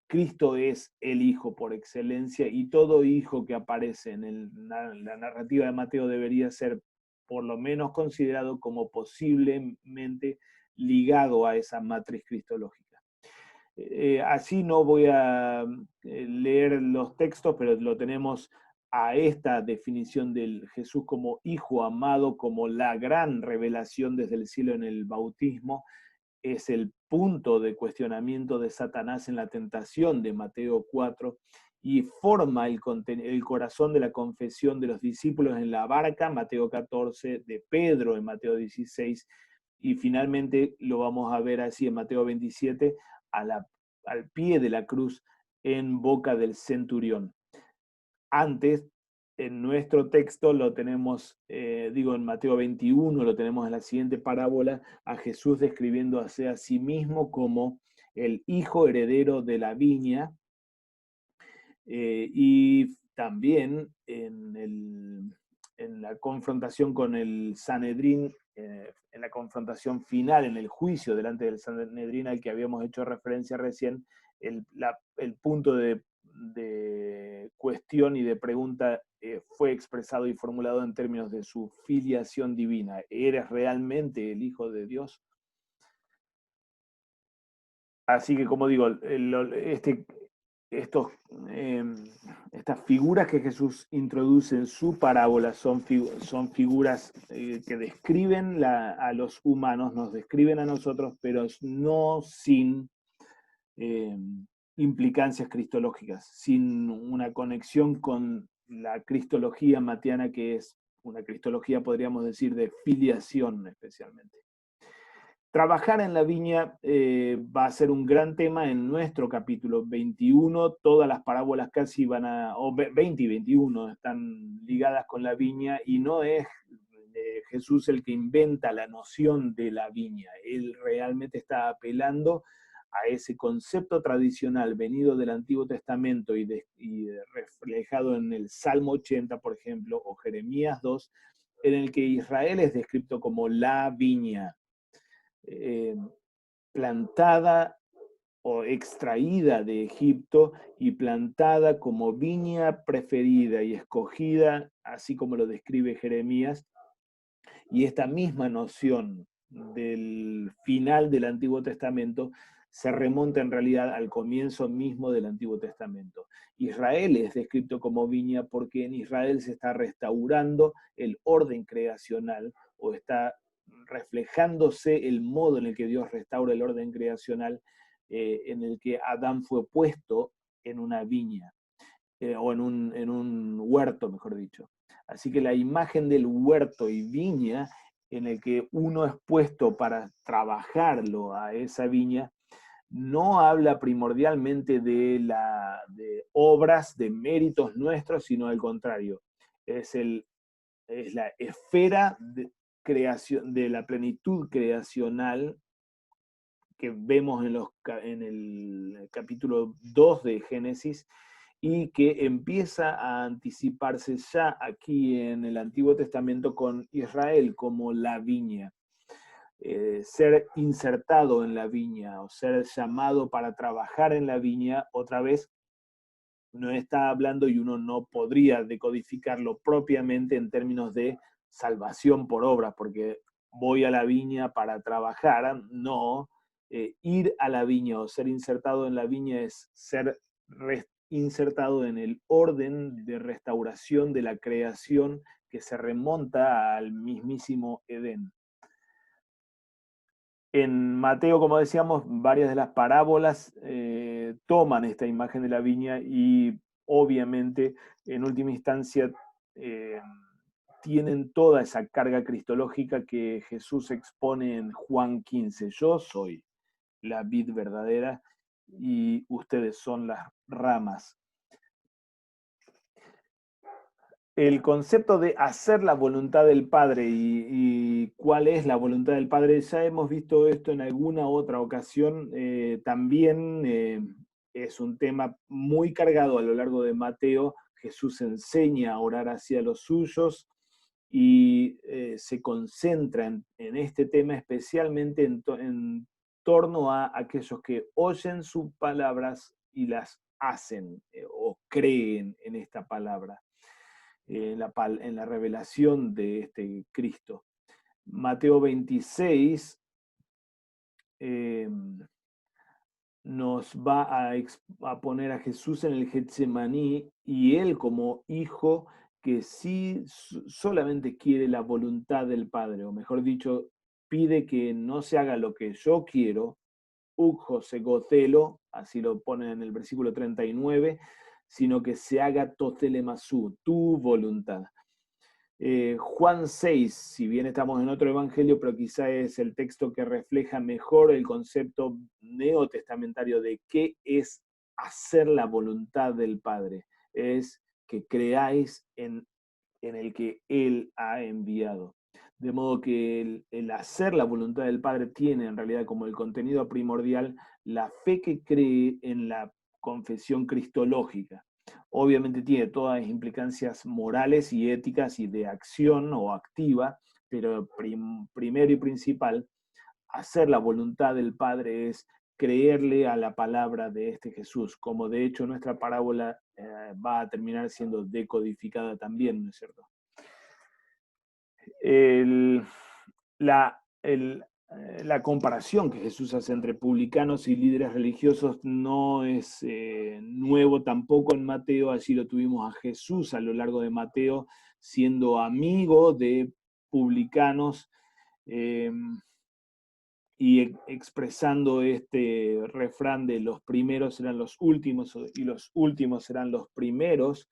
Cristo es el Hijo por excelencia y todo hijo que aparece en la narrativa de Mateo debería ser por lo menos considerado como posiblemente ligado a esa matriz cristológica. Así no voy a leer los textos, pero lo tenemos a esta definición del Jesús como hijo amado, como la gran revelación desde el cielo en el bautismo. Es el punto de cuestionamiento de Satanás en la tentación de Mateo 4 y forma el corazón de la confesión de los discípulos en la barca, Mateo 14, de Pedro en Mateo 16, y finalmente lo vamos a ver así en Mateo 27, al pie de la cruz en boca del centurión. Antes, en nuestro texto lo tenemos, en Mateo 21, lo tenemos en la siguiente parábola, a Jesús describiéndose a sí mismo como el hijo heredero de la viña, y también en la confrontación con el Sanedrín, en la confrontación final, en el juicio delante del Sanedrín al que habíamos hecho referencia recién, el punto de cuestión y de pregunta fue expresado y formulado en términos de su filiación divina. ¿Eres realmente el Hijo de Dios? Así que, como digo, estas figuras que Jesús introduce en su parábola son figuras que describen a los humanos, nos describen a nosotros, pero no sin implicancias cristológicas, sin una conexión con la cristología mateana, que es una cristología, podríamos decir, de filiación especialmente. Trabajar en la viña va a ser un gran tema en nuestro capítulo 21. Todas las parábolas casi o 20 y 21 están ligadas con la viña, y no es Jesús el que inventa la noción de la viña. Él realmente está apelando a ese concepto tradicional venido del Antiguo Testamento y reflejado en el Salmo 80, por ejemplo, o Jeremías 2, en el que Israel es descrito como la viña. Plantada o extraída de Egipto y plantada como viña preferida y escogida, así como lo describe Jeremías. Y esta misma noción del final del Antiguo Testamento se remonta en realidad al comienzo mismo del Antiguo Testamento. Israel es descrito como viña porque en Israel se está restaurando el orden creacional, o está reflejándose el modo en el que Dios restaura el orden creacional, en el que Adán fue puesto en una viña, o en un huerto, mejor dicho. Así que la imagen del huerto y viña en el que uno es puesto para trabajarlo a esa viña, no habla primordialmente de obras, de méritos nuestros, sino al contrario. Es, es la esfera de creación, de la plenitud creacional que vemos en el capítulo 2 de Génesis, y que empieza a anticiparse ya aquí en el Antiguo Testamento con Israel como la viña. Ser insertado en la viña o ser llamado para trabajar en la viña, otra vez, no está hablando y uno no podría decodificarlo propiamente en términos de salvación por obra, porque voy a la viña para trabajar, no. Ir a la viña o ser insertado en la viña es ser insertado en el orden de restauración de la creación que se remonta al mismísimo Edén. En Mateo, como decíamos, varias de las parábolas toman esta imagen de la viña y obviamente en última instancia tienen toda esa carga cristológica que Jesús expone en Juan 15. Yo soy la vid verdadera y ustedes son las ramas. El concepto de hacer la voluntad del Padre y cuál es la voluntad del Padre, ya hemos visto esto en alguna otra ocasión, también es un tema muy cargado a lo largo de Mateo. Jesús enseña a orar hacia los suyos y se concentra en este tema especialmente en torno a aquellos que oyen sus palabras y las hacen o creen en esta palabra. En la revelación de este Cristo. Mateo 26 nos va a poner a Jesús en el Getsemaní y él como hijo que sí solamente quiere la voluntad del Padre, o mejor dicho, pide que no se haga lo que yo quiero, uk se gotelo, así lo pone en el versículo 39, sino que se haga totelemasú, tu voluntad. Juan 6, si bien estamos en otro evangelio, pero quizá es el texto que refleja mejor el concepto neotestamentario de qué es hacer la voluntad del Padre. Es que creáis en el que Él ha enviado. De modo que el hacer la voluntad del Padre tiene en realidad como el contenido primordial la fe que cree en la confesión cristológica. Obviamente tiene todas las implicancias morales y éticas y de acción o activa, pero primero y principal, hacer la voluntad del Padre es creerle a la palabra de este Jesús, como de hecho nuestra parábola va a terminar siendo decodificada también, ¿no es cierto? La comparación que Jesús hace entre publicanos y líderes religiosos no es nuevo tampoco en Mateo. Allí lo tuvimos a Jesús a lo largo de Mateo siendo amigo de publicanos y expresando este refrán de los primeros serán los últimos y los últimos serán los primeros.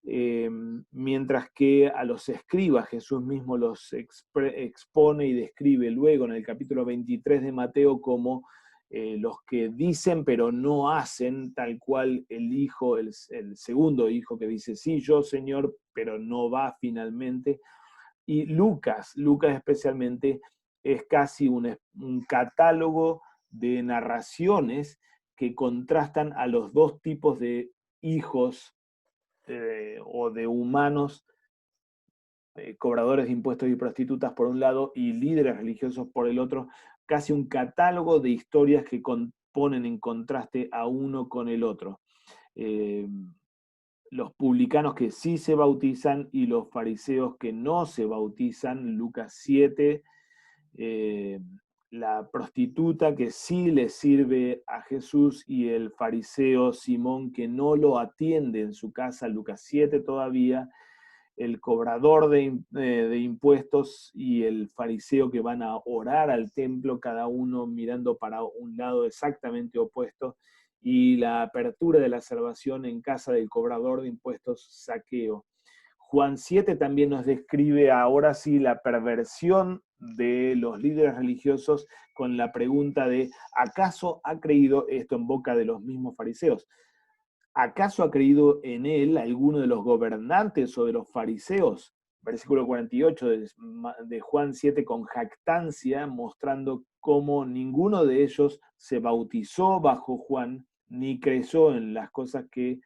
Mientras que a los escribas Jesús mismo los expone y describe luego en el capítulo 23 de Mateo como los que dicen pero no hacen, tal cual el hijo, el segundo hijo que dice, sí, yo Señor, pero no va finalmente. Y Lucas especialmente es casi un catálogo de narraciones que contrastan a los dos tipos de hijos o de humanos, cobradores de impuestos y prostitutas por un lado y líderes religiosos por el otro, casi un catálogo de historias que ponen en contraste a uno con el otro. Los publicanos que sí se bautizan y los fariseos que no se bautizan, Lucas 7, la prostituta que sí le sirve a Jesús y el fariseo Simón que no lo atiende en su casa, Lucas 7 todavía, el cobrador de impuestos y el fariseo que van a orar al templo, cada uno mirando para un lado exactamente opuesto, y la apertura de la salvación en casa del cobrador de impuestos, Zaqueo. Juan 7 también nos describe ahora sí la perversión de los líderes religiosos con la pregunta de ¿acaso ha creído esto en boca de los mismos fariseos? ¿Acaso ha creído en él alguno de los gobernantes o de los fariseos? Versículo 48 de Juan 7 con jactancia, mostrando cómo ninguno de ellos se bautizó bajo Juan, ni creyó en las cosas que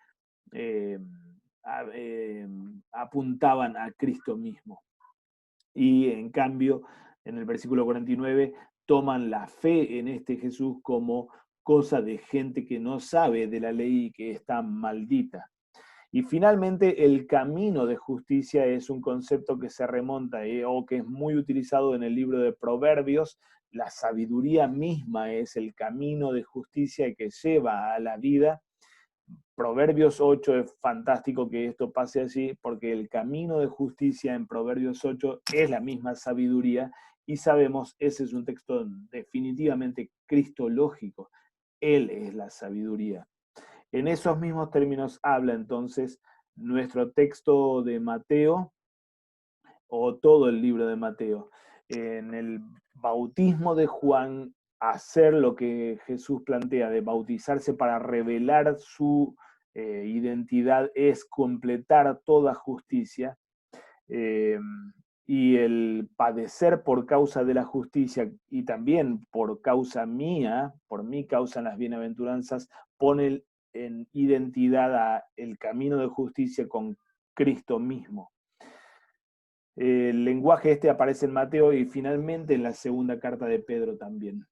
eh, apuntaban a Cristo mismo. Y en cambio, en el versículo 49, toman la fe en este Jesús como cosa de gente que no sabe de la ley y que está maldita. Y finalmente, el camino de justicia es un concepto que se remonta o que es muy utilizado en el libro de Proverbios. La sabiduría misma es el camino de justicia que lleva a la vida. Proverbios 8 es fantástico que esto pase así, porque el camino de justicia en Proverbios 8 es la misma sabiduría, y sabemos, ese es un texto definitivamente cristológico. Él es la sabiduría. En esos mismos términos habla entonces nuestro texto de Mateo, o todo el libro de Mateo. En el bautismo de Juan, hacer lo que Jesús plantea de bautizarse para revelar su identidad es completar toda justicia. Eh, y el padecer por causa de la justicia y también por causa mía, por mi causa en las bienaventuranzas, pone en identidad a el camino de justicia con Cristo mismo. El lenguaje este aparece en Mateo y finalmente en la segunda carta de Pedro también.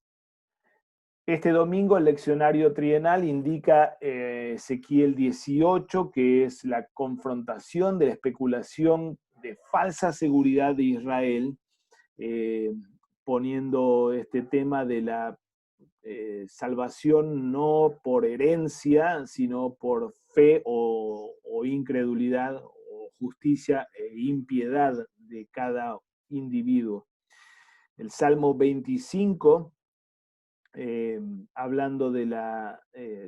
Este domingo el leccionario trienal indica Ezequiel 18, que es la confrontación de la especulación de falsa seguridad de Israel, poniendo este tema de la salvación no por herencia, sino por fe o incredulidad, o justicia e impiedad de cada individuo. El Salmo 25, hablando de la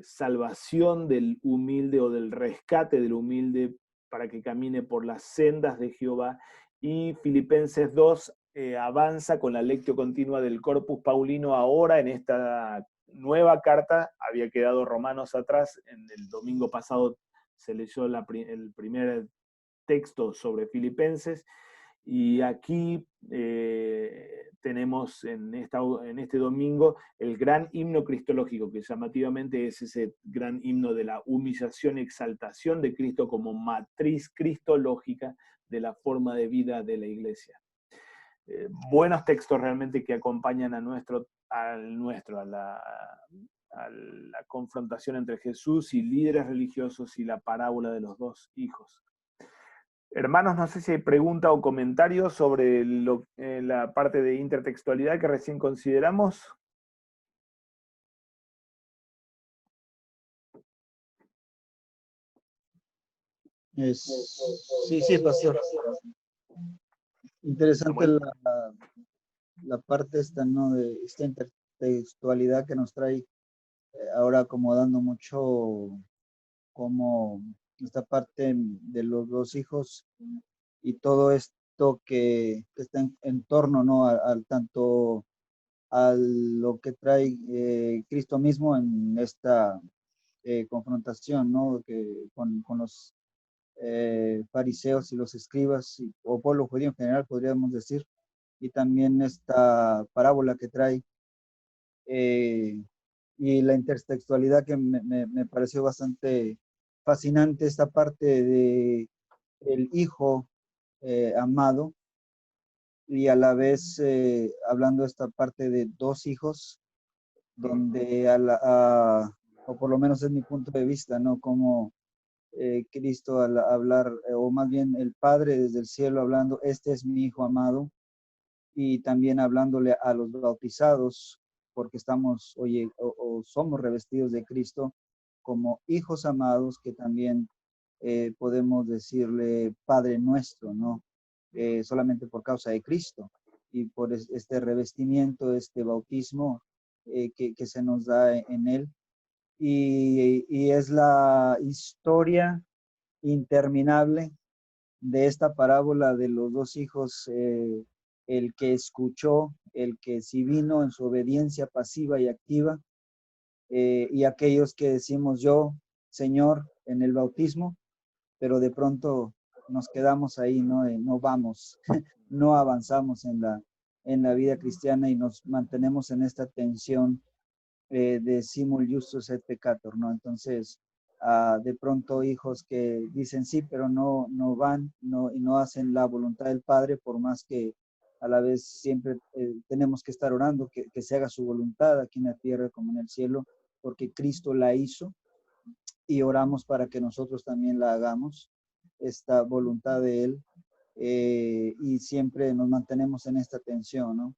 salvación del humilde o del rescate del humilde para que camine por las sendas de Jehová. Y Filipenses 2 avanza con la lectio continua del Corpus Paulino ahora en esta nueva carta. Había quedado Romanos atrás, en el domingo pasado se leyó el primer texto sobre Filipenses, y aquí tenemos en este domingo el gran himno cristológico, que llamativamente es ese gran himno de la humillación y exaltación de Cristo como matriz cristológica de la forma de vida de la iglesia. Buenos textos realmente que acompañan a la confrontación entre Jesús y líderes religiosos y la parábola de los dos hijos. Hermanos, no sé si hay pregunta o comentario sobre la parte de intertextualidad que recién consideramos. Sí, pastor. Interesante la parte esta, ¿no? De esta intertextualidad que nos trae ahora acomodando mucho como esta parte de los dos hijos y todo esto que está en torno, ¿no? Al tanto a lo que trae Cristo mismo en esta confrontación, ¿no? Con los fariseos y los escribas, o pueblo judío en general, podríamos decir, y también esta parábola que trae, y la intertextualidad que me pareció bastante fascinante, esta parte de el hijo amado, y a la vez hablando esta parte de dos hijos, donde o por lo menos es mi punto de vista, ¿no? Como Cristo al hablar, o más bien el Padre desde el cielo hablando, este es mi Hijo amado, y también hablándole a los bautizados, porque estamos, o somos revestidos de Cristo como hijos amados, que también podemos decirle Padre nuestro, ¿no? Solamente por causa de Cristo y por este revestimiento, este bautismo que se nos da en Él. Y es la historia interminable de esta parábola de los dos hijos, el que escuchó, el que sí vino en su obediencia pasiva y activa, y aquellos que decimos yo, Señor, en el bautismo, pero de pronto nos quedamos ahí, ¿no? No vamos, no avanzamos en la vida cristiana y nos mantenemos en esta tensión de simul justus et peccator, ¿no? Entonces, de pronto hijos que dicen sí, pero no van y no hacen la voluntad del Padre, por más que a la vez siempre tenemos que estar orando que se haga su voluntad aquí en la tierra como en el cielo, porque Cristo la hizo y oramos para que nosotros también la hagamos, esta voluntad de Él, y siempre nos mantenemos en esta tensión, ¿no?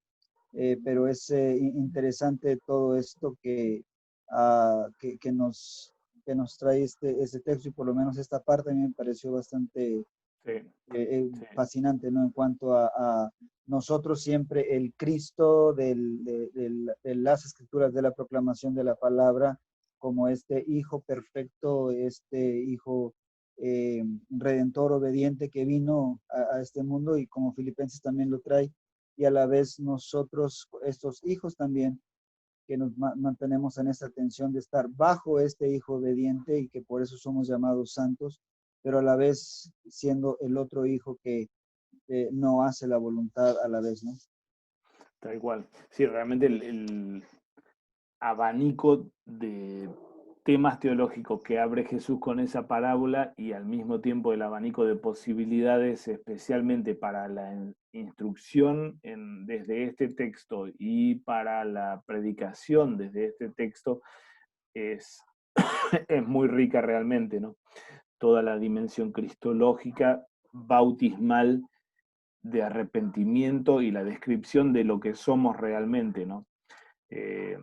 Pero es interesante todo esto que nos trae este texto, y por lo menos esta parte a mí me pareció bastante Sí, sí, fascinante, ¿no? En cuanto a nosotros siempre el Cristo de las escrituras, de la proclamación de la palabra, como este Hijo perfecto, este Hijo redentor, obediente, que vino a este mundo, y como Filipenses también lo trae, y a la vez nosotros, estos hijos también, que nos mantenemos en esta tensión de estar bajo este Hijo obediente y que por eso somos llamados santos, pero a la vez siendo el otro hijo que no hace la voluntad a la vez, ¿no? tal cual. Sí, realmente el abanico de temas teológicos que abre Jesús con esa parábola, y al mismo tiempo el abanico de posibilidades, especialmente para la instrucción desde este texto y para la predicación desde este texto, es, es muy rica realmente, ¿no? Toda la dimensión cristológica, bautismal, de arrepentimiento y la descripción de lo que somos realmente, ¿no? Eh,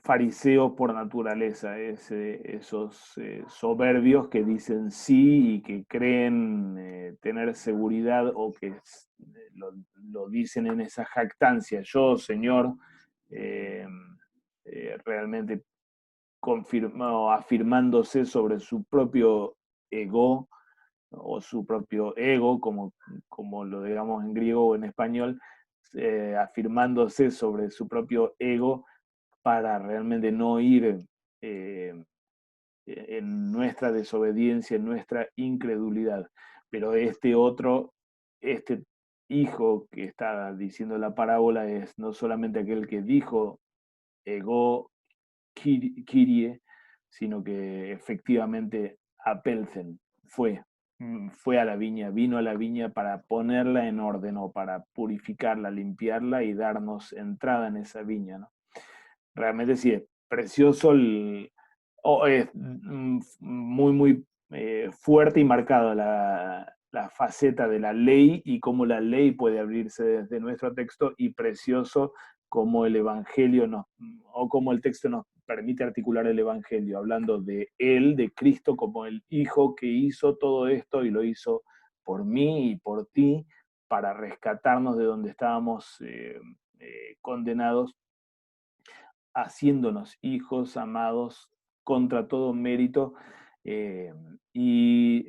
Fariseos por naturaleza, esos soberbios que dicen sí y que creen tener seguridad, o que lo dicen en esa jactancia, yo, Señor, eh, realmente afirmándose sobre su propio ego, o su propio ego, como lo digamos en griego o en español, afirmándose sobre su propio ego para realmente no ir en nuestra desobediencia, en nuestra incredulidad. Pero este hijo que está diciendo la parábola, es no solamente aquel que dijo ego Kyrie, sino que efectivamente Apelcen fue a la viña, vino a la viña para ponerla en orden, o para purificarla, limpiarla y darnos entrada en esa viña, ¿no? Realmente sí, es precioso, es muy fuerte y marcada la faceta de la ley, y cómo la ley puede abrirse desde nuestro texto, y precioso como el Evangelio o como el texto nos permite articular el Evangelio, hablando de él, de Cristo, como el Hijo que hizo todo esto, y lo hizo por mí y por ti, para rescatarnos de donde estábamos condenados, haciéndonos hijos amados contra todo mérito, y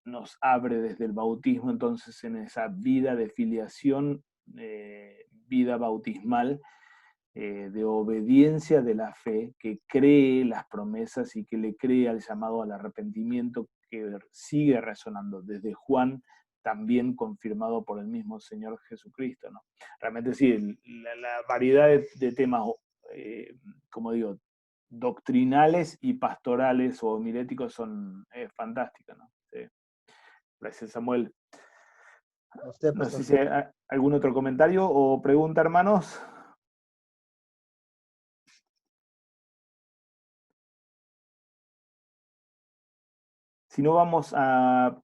nos abre desde el bautismo entonces en esa vida de filiación, vida bautismal, de obediencia de la fe, que cree las promesas y que le cree al llamado al arrepentimiento, que sigue resonando desde Juan, también confirmado por el mismo Señor Jesucristo, ¿no? Realmente sí, la variedad de temas, como digo, doctrinales y pastorales o homiléticos son fantásticos, ¿no? Sí. Gracias, Samuel. A usted, No sé pastor. si hay algún otro comentario o pregunta, hermanos. Si no, vamos a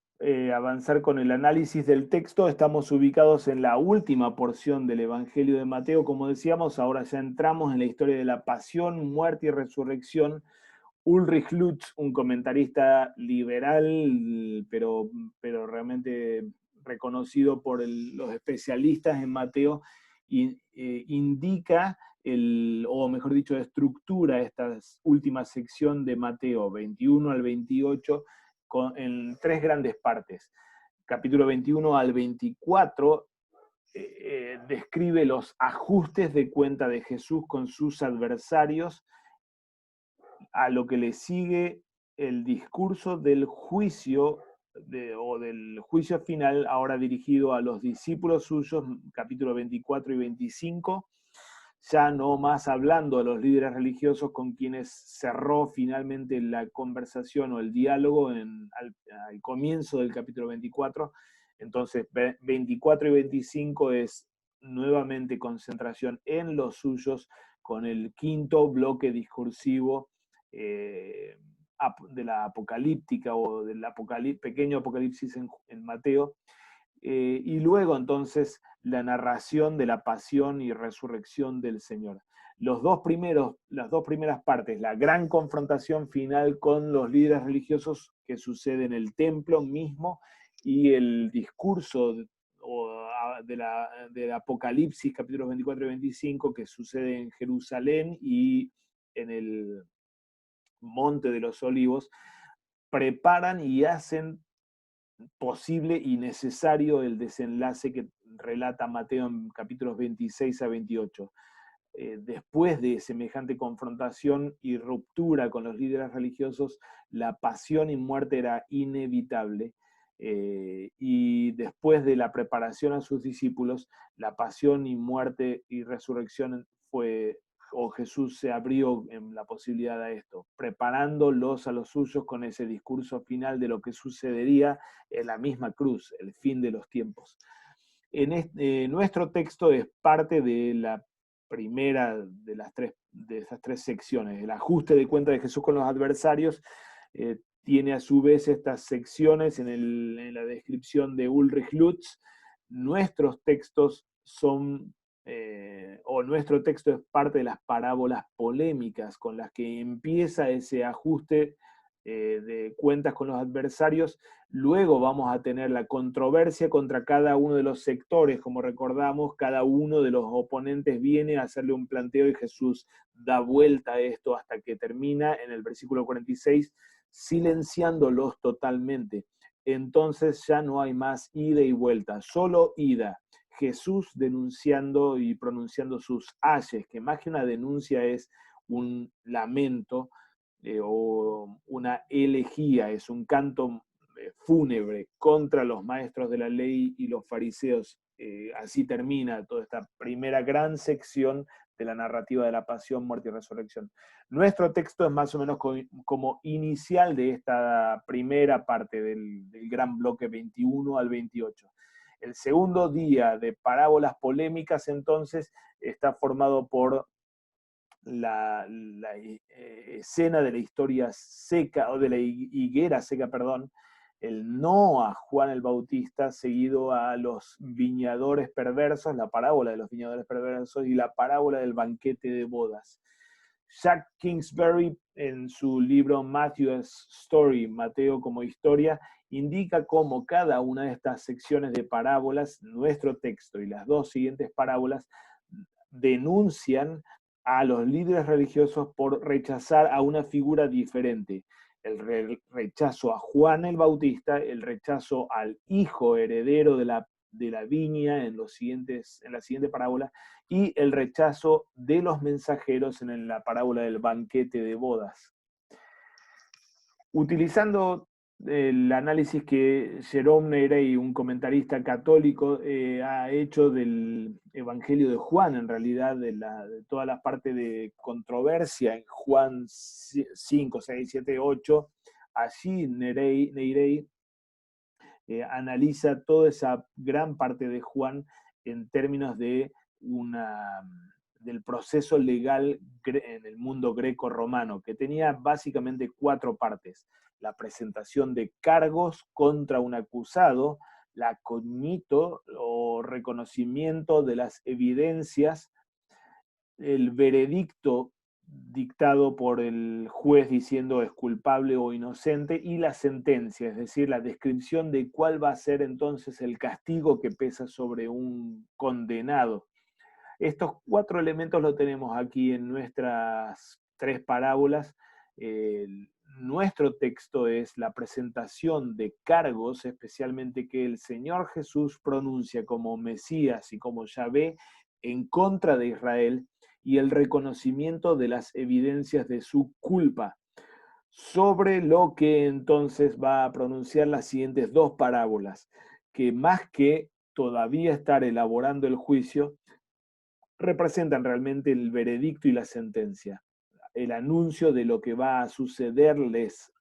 avanzar con el análisis del texto. Estamos ubicados en la última porción del Evangelio de Mateo, como decíamos. Ahora ya entramos en la historia de la pasión, muerte y resurrección. Ulrich Lutz, un comentarista liberal, pero realmente reconocido por los especialistas en Mateo, indica, o mejor dicho, estructura esta última sección de Mateo 21 al 28 en tres grandes partes. Capítulo 21 al 24 describe los ajustes de cuenta de Jesús con sus adversarios, a lo que le sigue el discurso del juicio o del juicio final, ahora dirigido a los discípulos suyos, capítulo 24 y 25, ya no más hablando a los líderes religiosos con quienes cerró finalmente la conversación o el diálogo al comienzo del capítulo 24. Entonces, 24 y 25 es nuevamente concentración en los suyos, con el quinto bloque discursivo de la apocalíptica o del pequeño apocalipsis en Mateo, y luego entonces la narración de la pasión y resurrección del Señor. Las dos primeras partes, la gran confrontación final con los líderes religiosos que sucede en el templo mismo, y el discurso del Apocalipsis, capítulos 24 y 25, que sucede en Jerusalén y en el Monte de los Olivos, preparan y hacen posible y necesario el desenlace que relata Mateo en capítulos 26 a 28. Después de semejante confrontación y ruptura con los líderes religiosos, la pasión y muerte era inevitable. Y después de la preparación a sus discípulos, la pasión y muerte y resurrección Jesús se abrió en la posibilidad a esto, preparándolos a los suyos con ese discurso final de lo que sucedería en la misma cruz, el fin de los tiempos. Nuestro texto es parte de la primera de esas tres secciones. El ajuste de cuenta de Jesús con los adversarios tiene a su vez estas secciones en la descripción de Ulrich Lutz. Nuestros textos son, nuestro texto es parte de las parábolas polémicas con las que empieza ese ajuste de cuentas con los adversarios. Luego vamos a tener la controversia contra cada uno de los sectores. Como recordamos, cada uno de los oponentes viene a hacerle un planteo y Jesús da vuelta a esto hasta que termina en el versículo 46, silenciándolos totalmente. Entonces ya no hay más ida y vuelta, solo ida. Jesús denunciando y pronunciando sus ayes, que más que una denuncia es un lamento o una elegía, es un canto fúnebre contra los maestros de la ley y los fariseos. Así termina toda esta primera gran sección de la narrativa de la pasión, muerte y resurrección. Nuestro texto es más o menos como inicial de esta primera parte del gran bloque 21 al 28. El segundo día de parábolas polémicas, entonces, está formado por la escena de la historia seca, o de la higuera seca, perdón, el no a Juan el Bautista, seguido a los viñadores perversos, la parábola de los viñadores perversos y la parábola del banquete de bodas. Jack Kingsbury, en su libro Matthew's Story, Mateo como historia, indica cómo cada una de estas secciones de parábolas, nuestro texto y las dos siguientes parábolas, denuncian a los líderes religiosos por rechazar a una figura diferente. El rechazo a Juan el Bautista, el rechazo al hijo heredero de la viña en la siguiente parábola, y el rechazo de los mensajeros en la parábola del banquete de bodas. Utilizando el análisis que Jerome Neirey, un comentarista católico, ha hecho del Evangelio de Juan, en realidad, de toda la parte de controversia en Juan 5, 6, 7, 8, allí Neirey analiza toda esa gran parte de Juan en términos del proceso legal en el mundo greco-romano, que tenía básicamente 4 partes: la presentación de cargos contra un acusado, la cognito o reconocimiento de las evidencias, el veredicto dictado por el juez diciendo es culpable o inocente, y la sentencia, es decir, la descripción de cuál va a ser entonces el castigo que pesa sobre un condenado. Estos 4 elementos lo tenemos aquí en nuestras 3 parábolas. nuestro texto es la presentación de cargos, especialmente que el Señor Jesús pronuncia como Mesías y como Yahvé en contra de Israel, y el reconocimiento de las evidencias de su culpa, sobre lo que entonces va a pronunciar las siguientes dos parábolas, que más que todavía estar elaborando el juicio, representan realmente el veredicto y la sentencia, el anuncio de lo que va a sucederles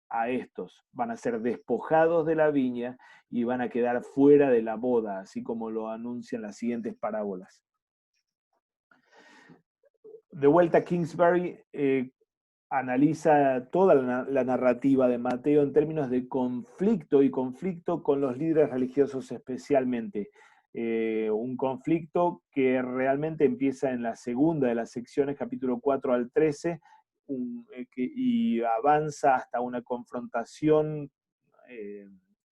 a estos. Van a ser despojados de la viña y van a quedar fuera de la boda, así como lo anuncian las siguientes parábolas. De vuelta a Kingsbury, analiza toda la narrativa de Mateo en términos de conflicto y conflicto con los líderes religiosos especialmente. Un conflicto que realmente empieza en la segunda de las secciones, capítulo 4 al 13, y avanza hasta una confrontación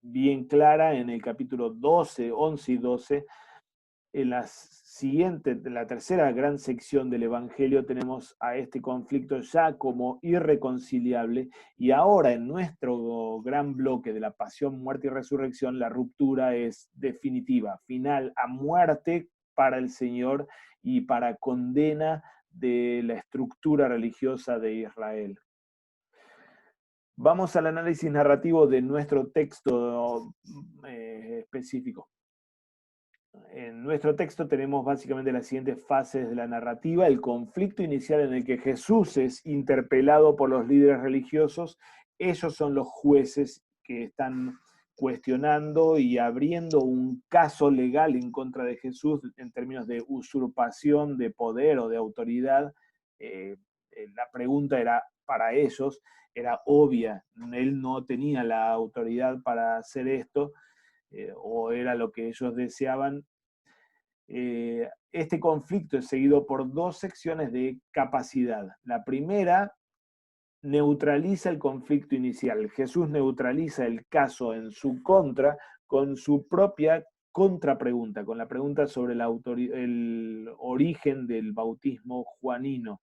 bien clara en el capítulo 12, 11 y 12. En la tercera gran sección del Evangelio tenemos a este conflicto ya como irreconciliable, y ahora en nuestro gran bloque de la pasión, muerte y resurrección, la ruptura es definitiva, final, a muerte para el Señor y para condena de la estructura religiosa de Israel. Vamos al análisis narrativo de nuestro texto específico. En nuestro texto tenemos básicamente las siguientes fases de la narrativa: el conflicto inicial en el que Jesús es interpelado por los líderes religiosos. Ellos son los jueces que están cuestionando y abriendo un caso legal en contra de Jesús en términos de usurpación de poder o de autoridad. La pregunta era para ellos, era obvia, él no tenía la autoridad para hacer esto, o era lo que ellos deseaban. Este conflicto es seguido por dos secciones de capacidad. La primera neutraliza el conflicto inicial. Jesús neutraliza el caso en su contra con su propia contrapregunta, con la pregunta sobre el origen del bautismo juanino.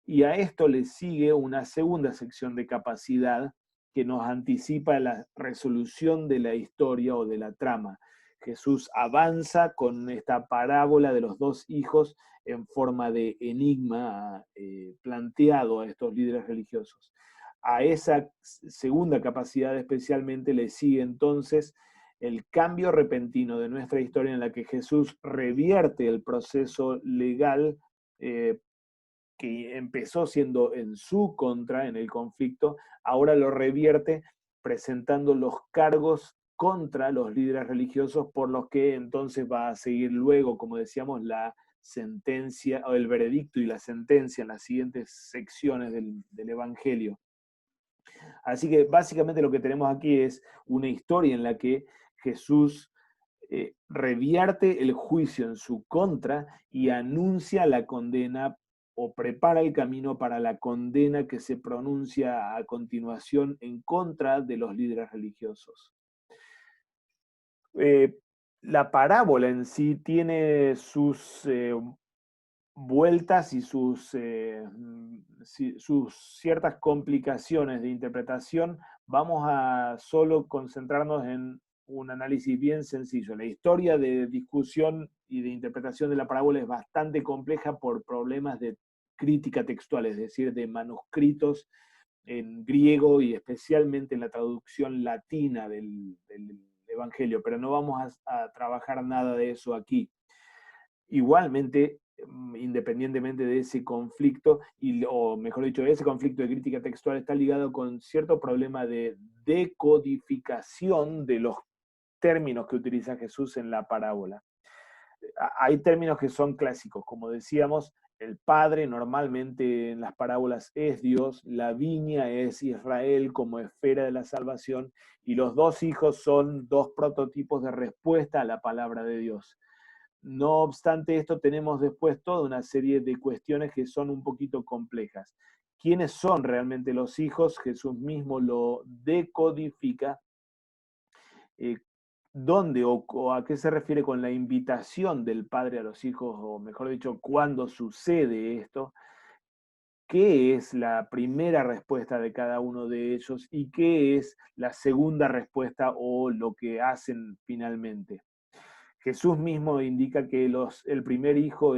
Y a esto le sigue una segunda sección de capacidad que nos anticipa la resolución de la historia o de la trama. Jesús avanza con esta parábola de los dos hijos en forma de enigma planteado a estos líderes religiosos. A esa segunda capacidad especialmente le sigue entonces el cambio repentino de nuestra historia, en la que Jesús revierte el proceso legal que empezó siendo en su contra en el conflicto, ahora lo revierte presentando los cargos contra los líderes religiosos, por los que entonces va a seguir luego, como decíamos, la sentencia o el veredicto y la sentencia en las siguientes secciones del Evangelio. Así que básicamente lo que tenemos aquí es una historia en la que Jesús revierte el juicio en su contra y anuncia la condena, o prepara el camino para la condena que se pronuncia a continuación en contra de los líderes religiosos. La parábola en sí tiene sus vueltas y sus ciertas complicaciones de interpretación. Vamos a solo concentrarnos en un análisis bien sencillo. La historia de discusión y de interpretación de la parábola es bastante compleja por problemas de crítica textual, es decir, de manuscritos en griego y especialmente en la traducción latina del Evangelio, pero no vamos a trabajar nada de eso aquí. Igualmente, independientemente de ese conflicto, o mejor dicho, ese conflicto de crítica textual está ligado con cierto problema de decodificación de los términos que utiliza Jesús en la parábola. Hay términos que son clásicos, como decíamos, el Padre normalmente en las parábolas es Dios, la viña es Israel como esfera de la salvación, y los dos hijos son dos prototipos de respuesta a la palabra de Dios. No obstante esto, tenemos después toda una serie de cuestiones que son un poquito complejas. ¿Quiénes son realmente los hijos? Jesús mismo lo decodifica. ¿Dónde o a qué se refiere con la invitación del padre a los hijos? O mejor dicho, ¿cuándo sucede esto? qué es la primera respuesta de cada uno de ellos y qué es la segunda respuesta o lo que hacen finalmente. Jesús mismo indica que el primer hijo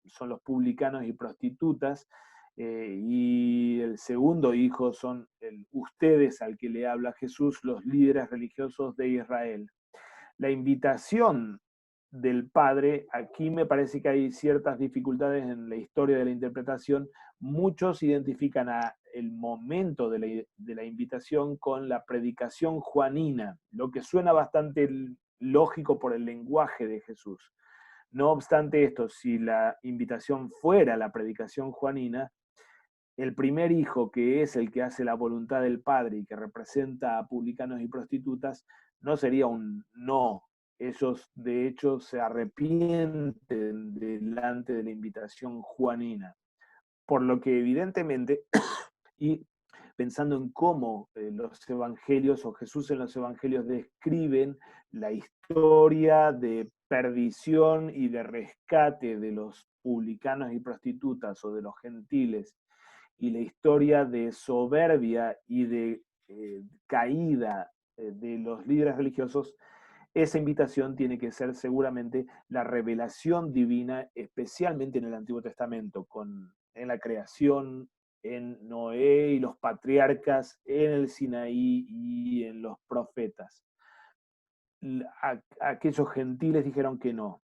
son los publicanos y prostitutas, y el segundo hijo son ustedes al que le habla Jesús, los líderes religiosos de Israel. La invitación del Padre, aquí me parece que hay ciertas dificultades en la historia de la interpretación. Muchos identifican el momento de la invitación con la predicación juanina, lo que suena bastante lógico por el lenguaje de Jesús. No obstante esto, si la invitación fuera la predicación juanina, el primer hijo, que es el que hace la voluntad del Padre y que representa a publicanos y prostitutas, no sería un no. Ellos, de hecho, se arrepienten delante de la invitación juanina. Por lo que evidentemente, y pensando en cómo los evangelios o Jesús en los evangelios describen la historia de perdición y de rescate de los publicanos y prostitutas o de los gentiles, y la historia de soberbia y de caída de los líderes religiosos, esa invitación tiene que ser seguramente la revelación divina, especialmente en el Antiguo Testamento, en la creación, en Noé y los patriarcas, en el Sinaí y en los profetas. Aquellos gentiles dijeron que no,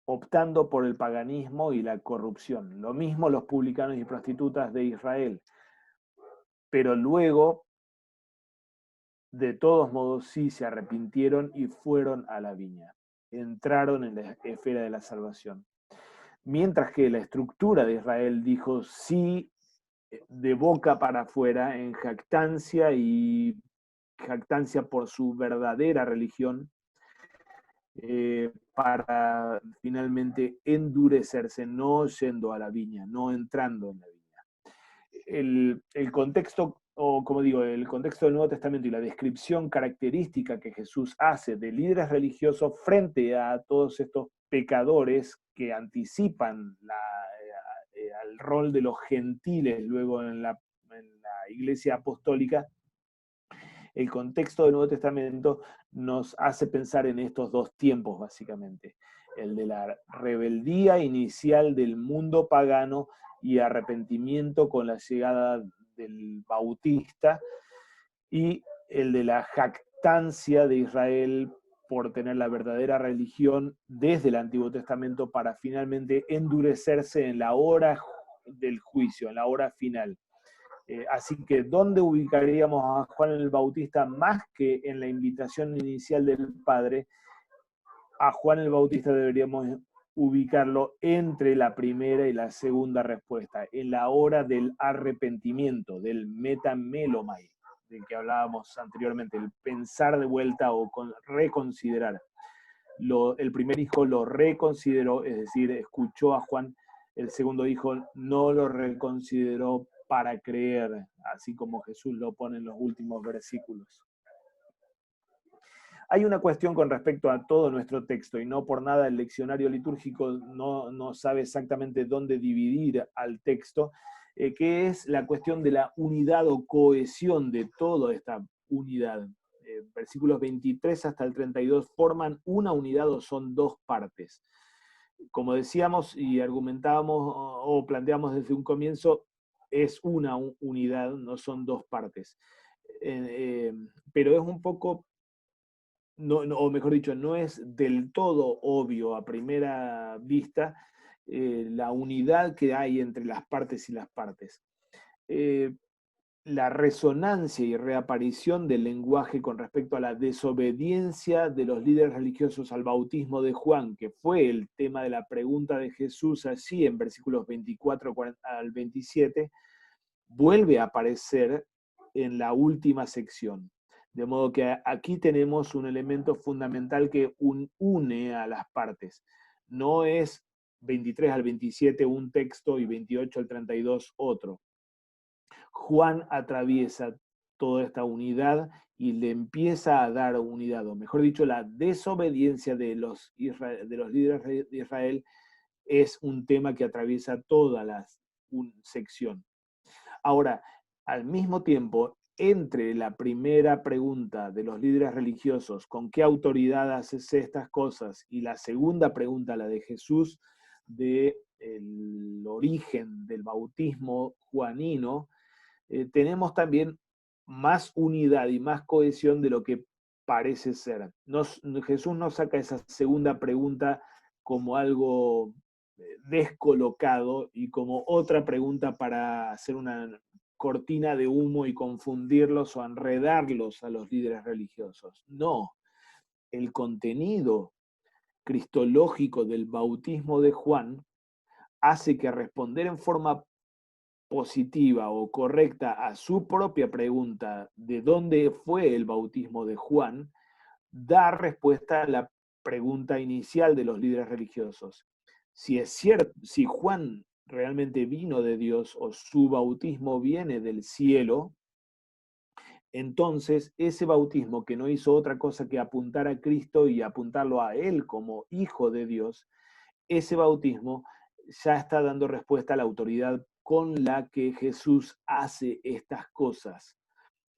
optando por el paganismo y la corrupción. Lo mismo los publicanos y prostitutas de Israel. Pero luego, de todos modos, sí se arrepintieron y fueron a la viña. Entraron en la esfera de la salvación. Mientras que la estructura de Israel dijo sí de boca para afuera, en jactancia y jactancia por su verdadera religión, para finalmente endurecerse, no yendo a la viña, no entrando en la viña. El contexto, o como digo, el contexto del Nuevo Testamento y la descripción característica que Jesús hace de líderes religiosos frente a todos estos pecadores que anticipan al rol de los gentiles luego en la iglesia apostólica. El contexto del Nuevo Testamento nos hace pensar en estos dos tiempos, básicamente. El de la rebeldía inicial del mundo pagano y arrepentimiento con la llegada del Bautista, y el de la jactancia de Israel por tener la verdadera religión desde el Antiguo Testamento para finalmente endurecerse en la hora del juicio, en la hora final. Así que, ¿dónde ubicaríamos a Juan el Bautista más que en la invitación inicial del Padre? A Juan el Bautista deberíamos ubicarlo entre la primera y la segunda respuesta, en la hora del arrepentimiento, del metamelomai, del que hablábamos anteriormente, el pensar de vuelta o reconsiderar. El primer hijo lo reconsideró, es decir, escuchó a Juan. El segundo hijo no lo reconsideró para creer, así como Jesús lo pone en los últimos versículos. Hay una cuestión con respecto a todo nuestro texto, y no por nada el leccionario litúrgico no sabe exactamente dónde dividir al texto, que es la cuestión de la unidad o cohesión de toda esta unidad. Versículos 23 hasta el 32 forman una unidad o son dos partes. Como decíamos y argumentábamos o planteamos desde un comienzo, es una unidad, no son dos partes. Pero es un poco, o mejor dicho, no es del todo obvio a primera vista la unidad que hay entre las partes y las partes. La resonancia y reaparición del lenguaje con respecto a la desobediencia de los líderes religiosos al bautismo de Juan, que fue el tema de la pregunta de Jesús allí en versículos 24 al 27, vuelve a aparecer en la última sección. De modo que aquí tenemos un elemento fundamental que une a las partes. No es 23 al 27 un texto y 28 al 32 otro. Juan atraviesa toda esta unidad y le empieza a dar unidad, o mejor dicho, la desobediencia de los líderes de Israel es un tema que atraviesa toda la sección. Ahora, al mismo tiempo, entre la primera pregunta de los líderes religiosos, ¿con qué autoridad haces estas cosas? Y la segunda pregunta, la de Jesús, del origen del bautismo juanino, tenemos también más unidad y más cohesión de lo que parece ser. Jesús no saca esa segunda pregunta como algo descolocado y como otra pregunta para hacer una cortina de humo y confundirlos o enredarlos a los líderes religiosos. No, el contenido cristológico del bautismo de Juan hace que responder en forma positiva o correcta a su propia pregunta de dónde fue el bautismo de Juan, da respuesta a la pregunta inicial de los líderes religiosos. Si es cierto, si Juan realmente vino de Dios o su bautismo viene del cielo, entonces ese bautismo que no hizo otra cosa que apuntar a Cristo y apuntarlo a Él como hijo de Dios, ese bautismo ya está dando respuesta a la autoridad con la que Jesús hace estas cosas.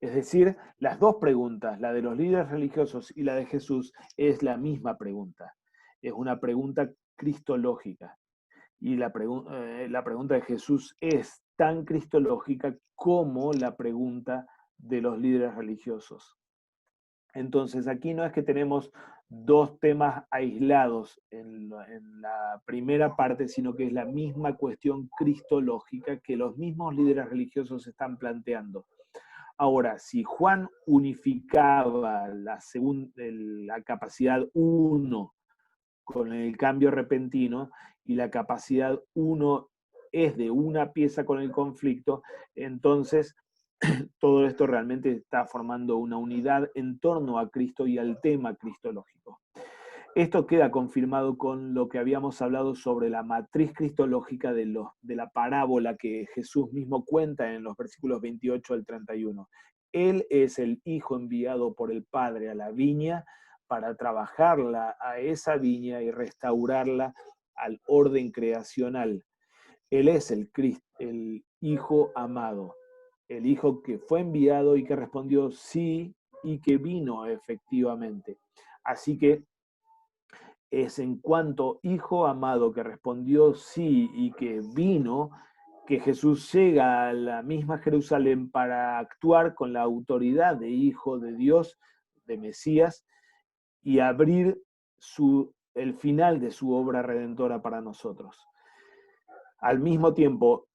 Es decir, las dos preguntas, la de los líderes religiosos y la de Jesús, es la misma pregunta. Es una pregunta cristológica. Y la pregunta de Jesús es tan cristológica como la pregunta de los líderes religiosos. Entonces, aquí no es que tenemos dos temas aislados en la primera parte, sino que es la misma cuestión cristológica que los mismos líderes religiosos están planteando. Ahora, si Juan unificaba la capacidad 1 con el cambio repentino y la capacidad 1 es de una pieza con el conflicto, entonces todo esto realmente está formando una unidad en torno a Cristo y al tema cristológico. Esto queda confirmado con lo que habíamos hablado sobre la matriz cristológica de la parábola que Jesús mismo cuenta en los versículos 28 al 31. Él es el Hijo enviado por el Padre a la viña para trabajarla a esa viña y restaurarla al orden creacional. Él es el Hijo amado, el Hijo que fue enviado y que respondió sí y que vino efectivamente. Así que es en cuanto Hijo amado que respondió sí y que vino, que Jesús llega a la misma Jerusalén para actuar con la autoridad de Hijo de Dios, de Mesías, y abrir el final de su obra redentora para nosotros. Al mismo tiempo,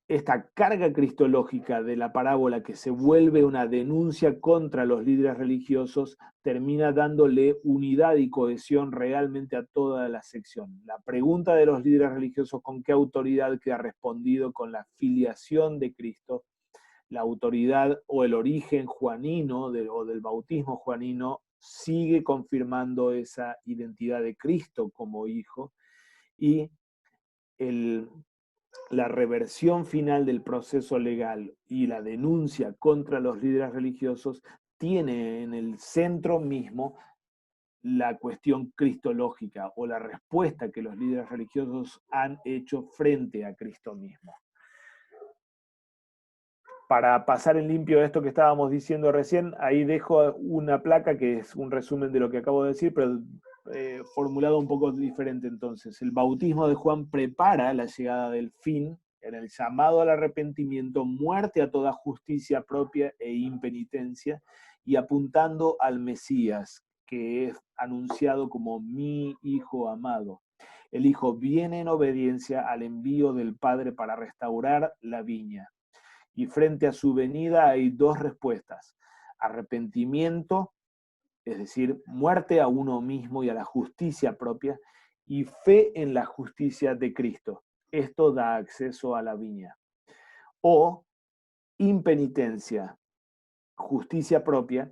esta carga cristológica de la parábola que se vuelve una denuncia contra los líderes religiosos termina dándole unidad y cohesión realmente a toda la sección. La pregunta de los líderes religiosos con qué autoridad queda respondido con la filiación de Cristo, la autoridad o el origen juanino o del bautismo juanino sigue confirmando esa identidad de Cristo como hijo y la reversión final del proceso legal y la denuncia contra los líderes religiosos tiene en el centro mismo la cuestión cristológica o la respuesta que los líderes religiosos han hecho frente a Cristo mismo. Para pasar en limpio esto que estábamos diciendo recién, ahí dejo una placa que es un resumen de lo que acabo de decir, pero formulado un poco diferente entonces. El bautismo de Juan prepara la llegada del fin en el llamado al arrepentimiento, muerte a toda justicia propia e impenitencia, y apuntando al Mesías, que es anunciado como mi Hijo amado. El Hijo viene en obediencia al envío del Padre para restaurar la viña. Y frente a su venida hay dos respuestas: arrepentimiento, es decir, muerte a uno mismo y a la justicia propia, y fe en la justicia de Cristo. Esto da acceso a la viña. O impenitencia, justicia propia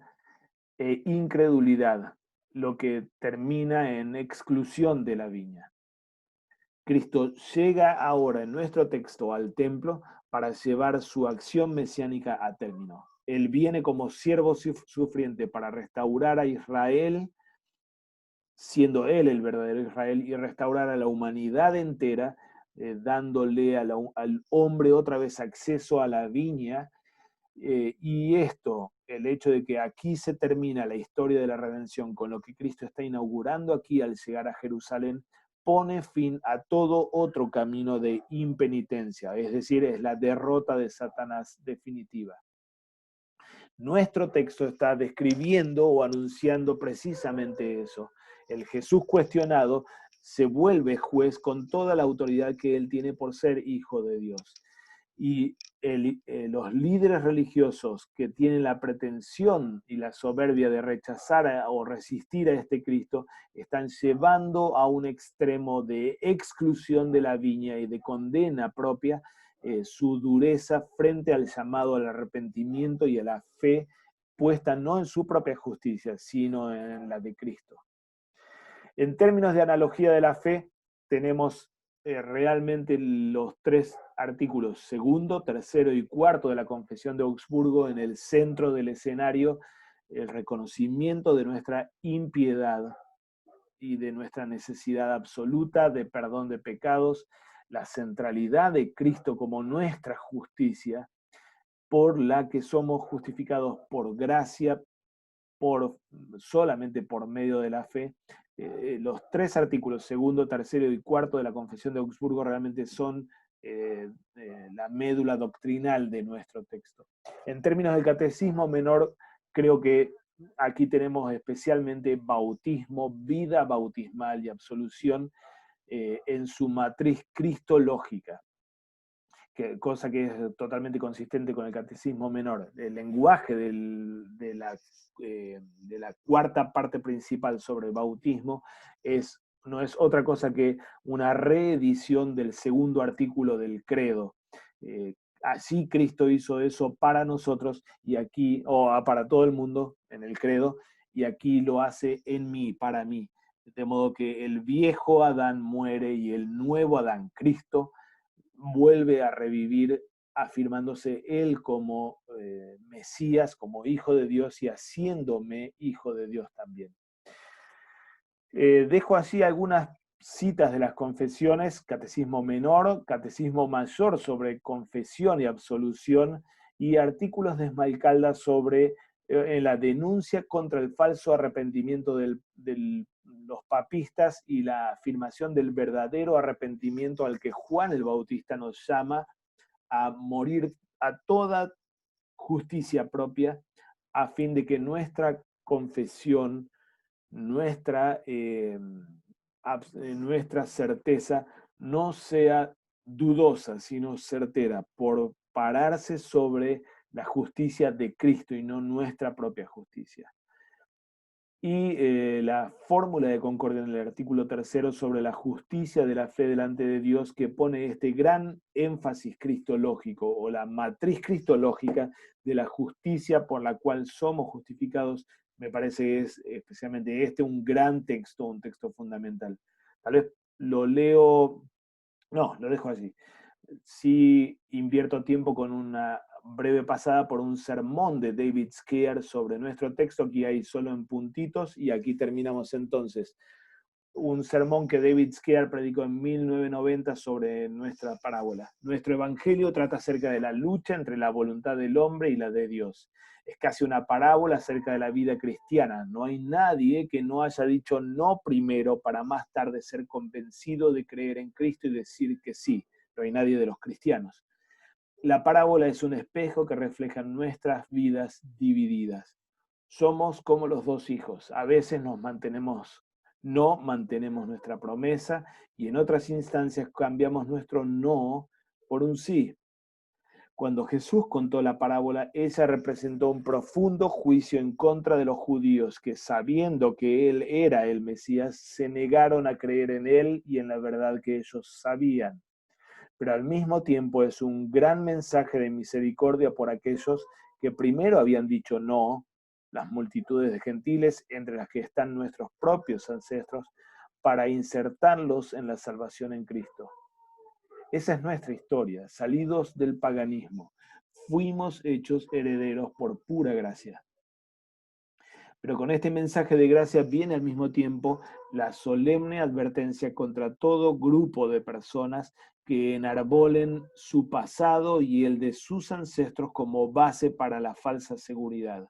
e incredulidad, lo que termina en exclusión de la viña. Cristo llega ahora en nuestro texto al templo para llevar su acción mesiánica a término. Él viene como siervo sufriente para restaurar a Israel, siendo Él el verdadero Israel, y restaurar a la humanidad entera, dándole al hombre otra vez acceso a la viña. Y esto, el hecho de que aquí se termina la historia de la redención con lo que Cristo está inaugurando aquí al llegar a Jerusalén, pone fin a todo otro camino de impenitencia, es decir, es la derrota de Satanás definitiva. Nuestro texto está describiendo o anunciando precisamente eso. El Jesús cuestionado se vuelve juez con toda la autoridad que él tiene por ser hijo de Dios. Y los líderes religiosos que tienen la pretensión y la soberbia de rechazar o resistir a este Cristo están llevando a un extremo de exclusión de la viña y de condena propia su dureza frente al llamado al arrepentimiento y a la fe puesta no en su propia justicia, sino en la de Cristo. En términos de analogía de la fe, tenemos realmente los tres artículos, segundo, tercero y cuarto de la Confesión de Augsburgo en el centro del escenario, el reconocimiento de nuestra impiedad y de nuestra necesidad absoluta de perdón de pecados, la centralidad de Cristo como nuestra justicia, por la que somos justificados por gracia, solamente por medio de la fe. Los tres artículos, segundo, tercero y cuarto de la Confesión de Augsburgo, realmente son la médula doctrinal de nuestro texto. En términos del catecismo menor, creo que aquí tenemos especialmente bautismo, vida bautismal y absolución en su matriz cristológica, cosa que es totalmente consistente con el catecismo menor. El lenguaje de la cuarta parte principal sobre el bautismo no es otra cosa que una reedición del segundo artículo del credo. Así Cristo hizo eso para nosotros y aquí, o para todo el mundo en el credo, y aquí lo hace en mí, para mí. De modo que el viejo Adán muere y el nuevo Adán, Cristo, vuelve a revivir afirmándose él como Mesías, como hijo de Dios y haciéndome hijo de Dios también. Dejo así algunas citas de las confesiones, catecismo menor, catecismo mayor sobre confesión y absolución y artículos de Esmalcalda sobre la denuncia contra el falso arrepentimiento de los papistas y la afirmación del verdadero arrepentimiento al que Juan el Bautista nos llama a morir a toda justicia propia a fin de que nuestra confesión, nuestra certeza no sea dudosa, sino certera, por pararse sobre la justicia de Cristo y no nuestra propia justicia. Y la fórmula de concordia en el artículo tercero sobre la justicia de la fe delante de Dios, que pone este gran énfasis cristológico o la matriz cristológica de la justicia por la cual somos justificados. Me parece que es especialmente un gran texto, un texto fundamental. Tal vez lo leo, no, lo dejo allí. Sí invierto tiempo con una breve pasada por un sermón de David Skear sobre nuestro texto, aquí hay solo en puntitos, y aquí terminamos entonces. Un sermón que David Skear predicó en 1990 sobre nuestra parábola. Nuestro evangelio trata acerca de la lucha entre la voluntad del hombre y la de Dios. Es casi una parábola acerca de la vida cristiana. No hay nadie que no haya dicho no primero para más tarde ser convencido de creer en Cristo y decir que sí. No hay nadie de los cristianos. La parábola es un espejo que refleja nuestras vidas divididas. Somos como los dos hijos. A veces no mantenemos nuestra promesa y en otras instancias cambiamos nuestro no por un sí. Cuando Jesús contó la parábola, ella representó un profundo juicio en contra de los judíos que, sabiendo que él era el Mesías, se negaron a creer en él y en la verdad que ellos sabían. Pero al mismo tiempo es un gran mensaje de misericordia por aquellos que primero habían dicho no, las multitudes de gentiles, entre las que están nuestros propios ancestros, para insertarlos en la salvación en Cristo. Esa es nuestra historia, salidos del paganismo. Fuimos hechos herederos por pura gracia. Pero con este mensaje de gracia viene al mismo tiempo la solemne advertencia contra todo grupo de personas que enarbolen su pasado y el de sus ancestros como base para la falsa seguridad.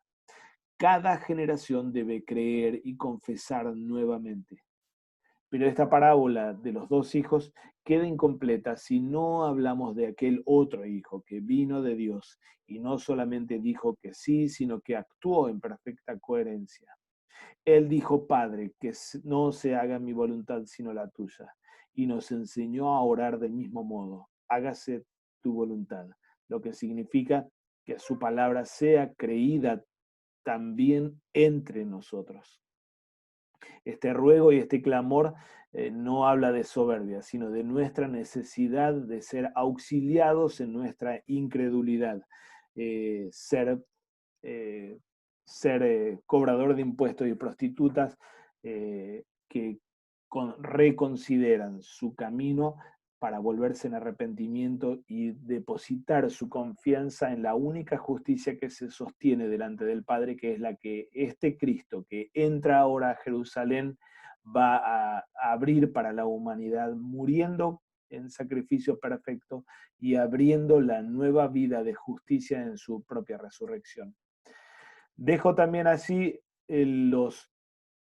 Cada generación debe creer y confesar nuevamente. Pero esta parábola de los dos hijos queda incompleta si no hablamos de aquel otro hijo que vino de Dios y no solamente dijo que sí, sino que actuó en perfecta coherencia. Él dijo: Padre, que no se haga mi voluntad sino la tuya. Y nos enseñó a orar del mismo modo: hágase tu voluntad. Lo que significa que su palabra sea creída también entre nosotros. Este ruego y este clamor no habla de soberbia, sino de nuestra necesidad de ser auxiliados en nuestra incredulidad, ser cobrador de impuestos y prostitutas que reconsideran su camino para volverse en arrepentimiento y depositar su confianza en la única justicia que se sostiene delante del Padre, que es la que este Cristo que entra ahora a Jerusalén va a abrir para la humanidad, muriendo en sacrificio perfecto y abriendo la nueva vida de justicia en su propia resurrección. Dejo también así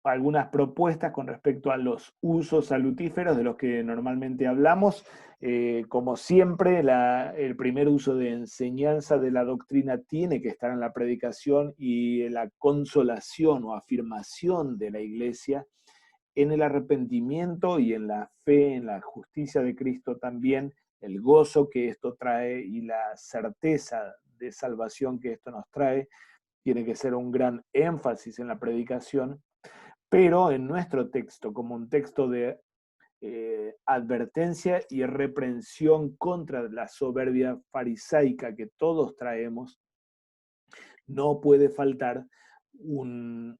algunas propuestas con respecto a los usos salutíferos de los que normalmente hablamos. Como siempre, el primer uso de enseñanza de la doctrina tiene que estar en la predicación y la consolación o afirmación de la iglesia en el arrepentimiento y en la fe, en la justicia de Cristo también, el gozo que esto trae y la certeza de salvación que esto nos trae. Tiene que ser un gran énfasis en la predicación, pero en nuestro texto, como un texto de advertencia y reprensión contra la soberbia farisaica que todos traemos, no puede faltar un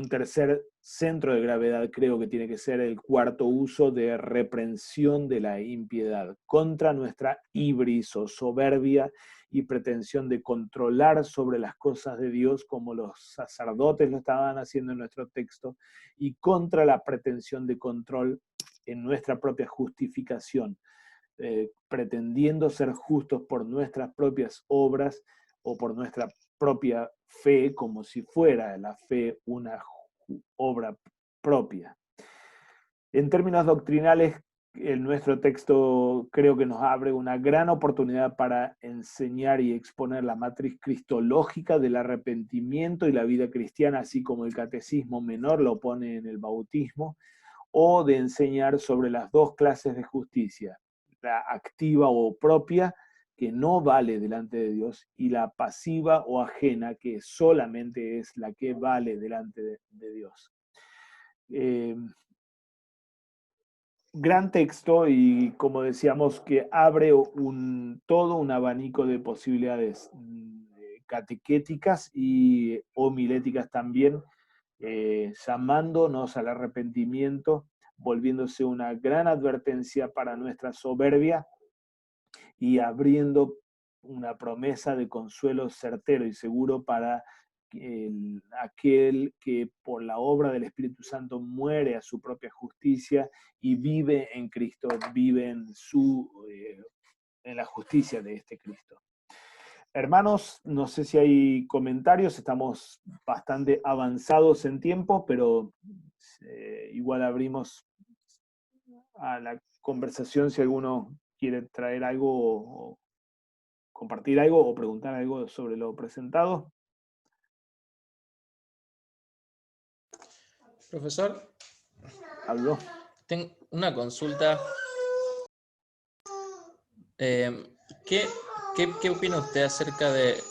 tercer centro de gravedad. Creo que tiene que ser el cuarto uso de reprensión de la impiedad contra nuestra ibris o soberbia y pretensión de controlar sobre las cosas de Dios como los sacerdotes lo estaban haciendo en nuestro texto, y contra la pretensión de control en nuestra propia justificación, pretendiendo ser justos por nuestras propias obras o por nuestra propia fe, como si fuera la fe una obra propia. En términos doctrinales, nuestro texto creo que nos abre una gran oportunidad para enseñar y exponer la matriz cristológica del arrepentimiento y la vida cristiana, así como el catecismo menor lo pone en el bautismo, o de enseñar sobre las dos clases de justicia: la activa o propia, que no vale delante de Dios, y la pasiva o ajena, que solamente es la que vale delante de Dios. Gran texto, y como decíamos, que abre todo un abanico de posibilidades catequéticas y homiléticas también, llamándonos al arrepentimiento, volviéndose una gran advertencia para nuestra soberbia y abriendo una promesa de consuelo certero y seguro para aquel que por la obra del Espíritu Santo muere a su propia justicia y vive en Cristo, vive en la justicia de este Cristo. Hermanos, no sé si hay comentarios, estamos bastante avanzados en tiempo, pero igual abrimos a la conversación si alguno quiere traer algo o compartir algo o preguntar algo sobre lo presentado. Profesor, Hablo. tengo una consulta. ¿Qué opina usted acerca de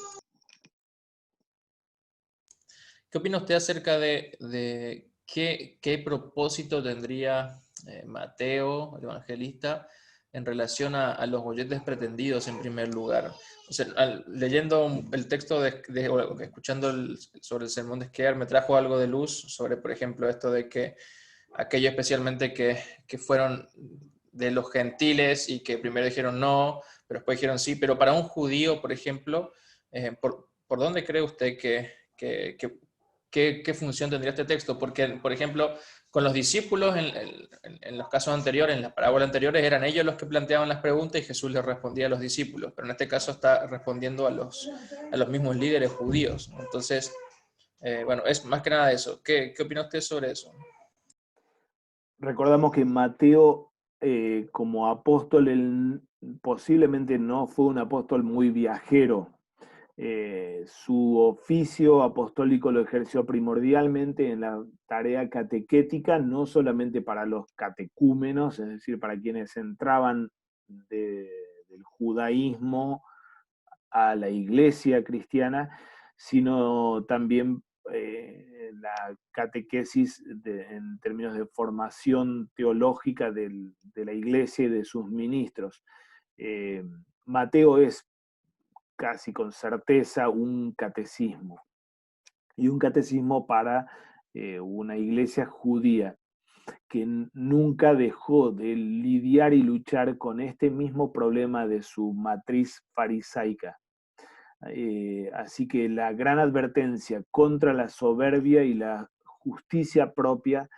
qué propósito tendría Mateo, el evangelista, en relación a los bolletes pretendidos en primer lugar? O sea, leyendo el texto o escuchando sobre el sermón de Esquer, me trajo algo de luz sobre, por ejemplo, esto de que aquellos especialmente que fueron de los gentiles y que primero dijeron no, pero después dijeron sí, pero para un judío, por ejemplo, ¿por dónde cree usted que ¿qué función tendría este texto? Porque, por ejemplo, con los discípulos, en los casos anteriores, en las parábolas anteriores, eran ellos los que planteaban las preguntas y Jesús les respondía a los discípulos, pero en este caso está respondiendo a los mismos líderes judíos. Entonces, bueno, es más que nada eso. ¿Qué opina usted sobre eso? Recordamos que Mateo, como apóstol, él posiblemente no fue un apóstol muy viajero. Su oficio apostólico lo ejerció primordialmente en la tarea catequética, no solamente para los catecúmenos, es decir, para quienes entraban del judaísmo a la iglesia cristiana, sino también la catequesis en términos de formación teológica de la iglesia y de sus ministros. Mateo es casi con certeza un catecismo, y un catecismo para una iglesia judía que nunca dejó de lidiar y luchar con este mismo problema de su matriz farisaica. Así que la gran advertencia contra la soberbia y la justicia propia,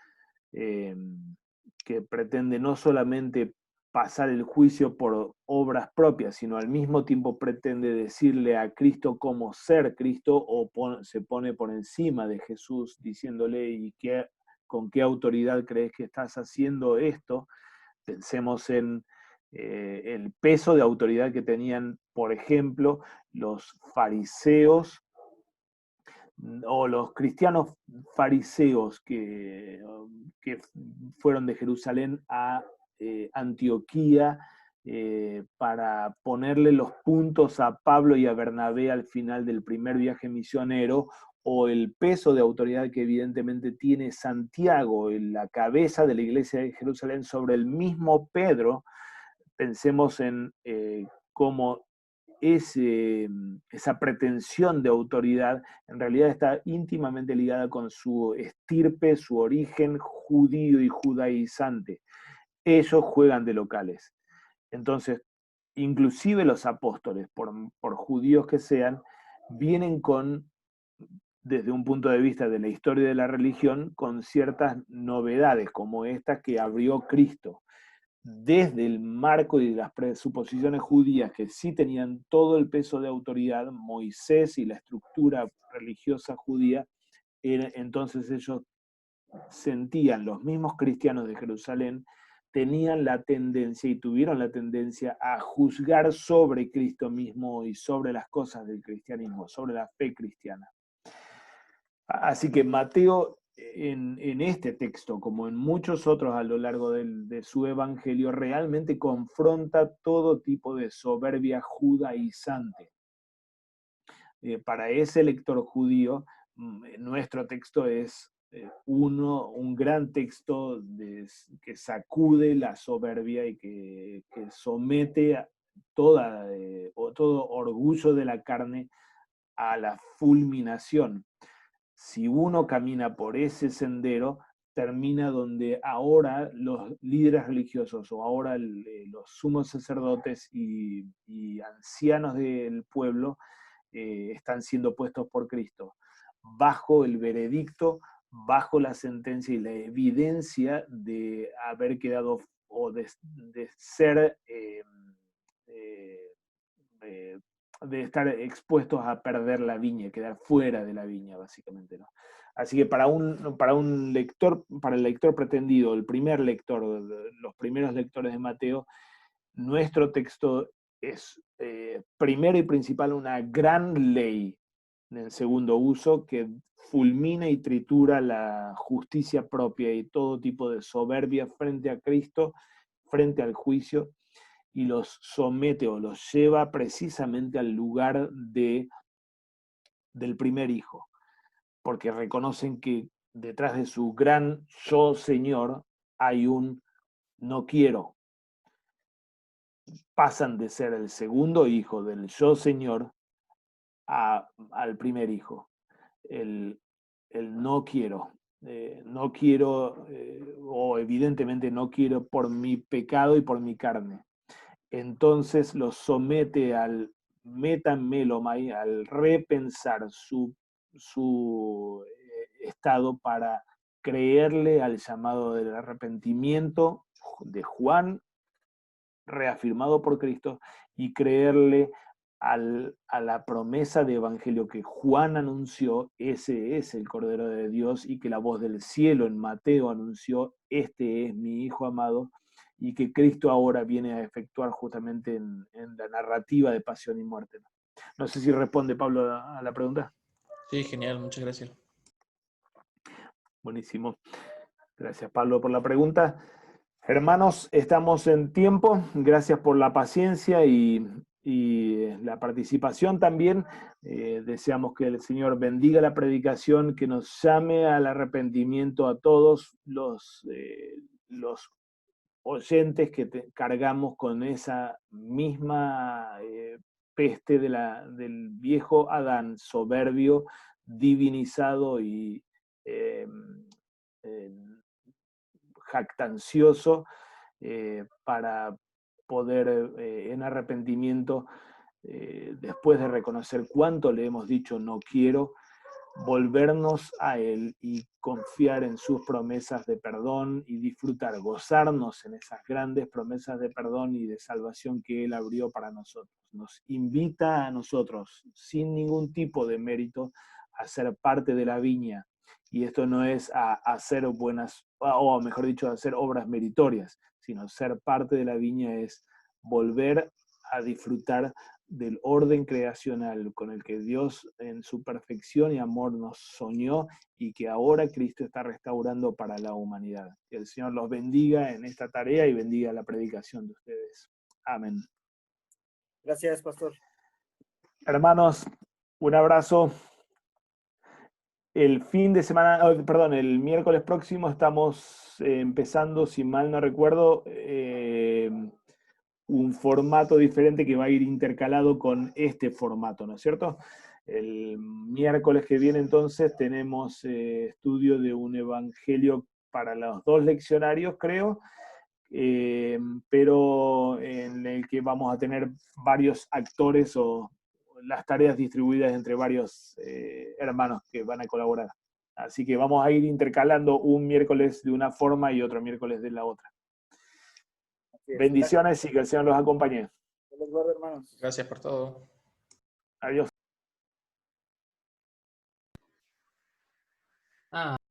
que pretende no solamente pasar el juicio por obras propias, sino al mismo tiempo pretende decirle a Cristo cómo ser Cristo, o se pone por encima de Jesús diciéndole: ¿y con qué autoridad crees que estás haciendo esto? Pensemos en el peso de autoridad que tenían, por ejemplo, los fariseos o los cristianos fariseos que fueron de Jerusalén a Antioquía para ponerle los puntos a Pablo y a Bernabé al final del primer viaje misionero, o el peso de autoridad que evidentemente tiene Santiago, en la cabeza de la iglesia de Jerusalén, sobre el mismo Pedro. Pensemos en cómo esa pretensión de autoridad en realidad está íntimamente ligada con su estirpe, su origen judío y judaizante. Ellos juegan de locales. Entonces, inclusive los apóstoles, por judíos que sean, vienen desde un punto de vista de la historia de la religión, con ciertas novedades, como estas que abrió Cristo. Desde el marco y las presuposiciones judías, que sí tenían todo el peso de autoridad, Moisés y la estructura religiosa judía, entonces ellos sentían, los mismos cristianos de Jerusalén, tenían la tendencia y tuvieron la tendencia a juzgar sobre Cristo mismo y sobre las cosas del cristianismo, sobre la fe cristiana. Así que Mateo, en este texto, como en muchos otros a lo largo de su evangelio, realmente confronta todo tipo de soberbia judaizante. Para ese lector judío, nuestro texto es un gran texto que sacude la soberbia y que somete a todo orgullo de la carne a la fulminación. Si uno camina por ese sendero, termina donde ahora los líderes religiosos, o ahora los sumos sacerdotes y ancianos del pueblo están siendo puestos por Cristo, bajo el veredicto, bajo la sentencia y la evidencia de haber quedado, o de ser de estar expuestos a perder la viña, quedar fuera de la viña, básicamente, ¿no? Así que para el lector pretendido, el primer lector, los primeros lectores de Mateo, nuestro texto es primero y principal una gran ley en el segundo uso, que fulmina y tritura la justicia propia y todo tipo de soberbia frente a Cristo, frente al juicio, y los somete o los lleva precisamente al lugar del primer hijo, porque reconocen que detrás de su gran yo Señor hay un no quiero. Pasan de ser el segundo hijo del yo Señor al primer hijo, el no quiero. No quiero, o evidentemente no quiero por mi pecado y por mi carne. Entonces los somete al metamelomai, al repensar su estado para creerle al llamado del arrepentimiento de Juan, reafirmado por Cristo, y creerle a la promesa de evangelio que Juan anunció, ese es el Cordero de Dios, y que la voz del cielo en Mateo anunció, este es mi Hijo amado, y que Cristo ahora viene a efectuar justamente en la narrativa de pasión y muerte. No sé si responde Pablo a la pregunta. Sí, genial, muchas gracias. Buenísimo. Gracias, Pablo, por la pregunta. Hermanos, estamos en tiempo. Gracias por la paciencia y la participación también. Deseamos que el Señor bendiga la predicación, que nos llame al arrepentimiento a todos los oyentes que cargamos con esa misma peste del viejo Adán, soberbio, divinizado y jactancioso, para poder en arrepentimiento, después de reconocer cuánto le hemos dicho no quiero, volvernos a Él y confiar en sus promesas de perdón y disfrutar, gozarnos en esas grandes promesas de perdón y de salvación que Él abrió para nosotros. Nos invita a nosotros, sin ningún tipo de mérito, a ser parte de la viña. Y esto no es a hacer buenas, o mejor dicho, a hacer obras meritorias, sino ser parte de la viña es volver a disfrutar del orden creacional con el que Dios en su perfección y amor nos soñó y que ahora Cristo está restaurando para la humanidad. Que el Señor los bendiga en esta tarea y bendiga la predicación de ustedes. Amén. Gracias, pastor. Hermanos, un abrazo. El fin de semana, el miércoles próximo estamos empezando, si mal no recuerdo, un formato diferente que va a ir intercalado con este formato, ¿no es cierto? El miércoles que viene entonces tenemos estudio de un evangelio para los 2 leccionarios, creo, pero en el que vamos a tener varios actores o las tareas distribuidas entre varios hermanos que van a colaborar. Así que vamos a ir intercalando un miércoles de una forma y otro miércoles de la otra. Bendiciones y que el Señor los acompañe. Dios los guarde, hermanos. Gracias por todo. Adiós.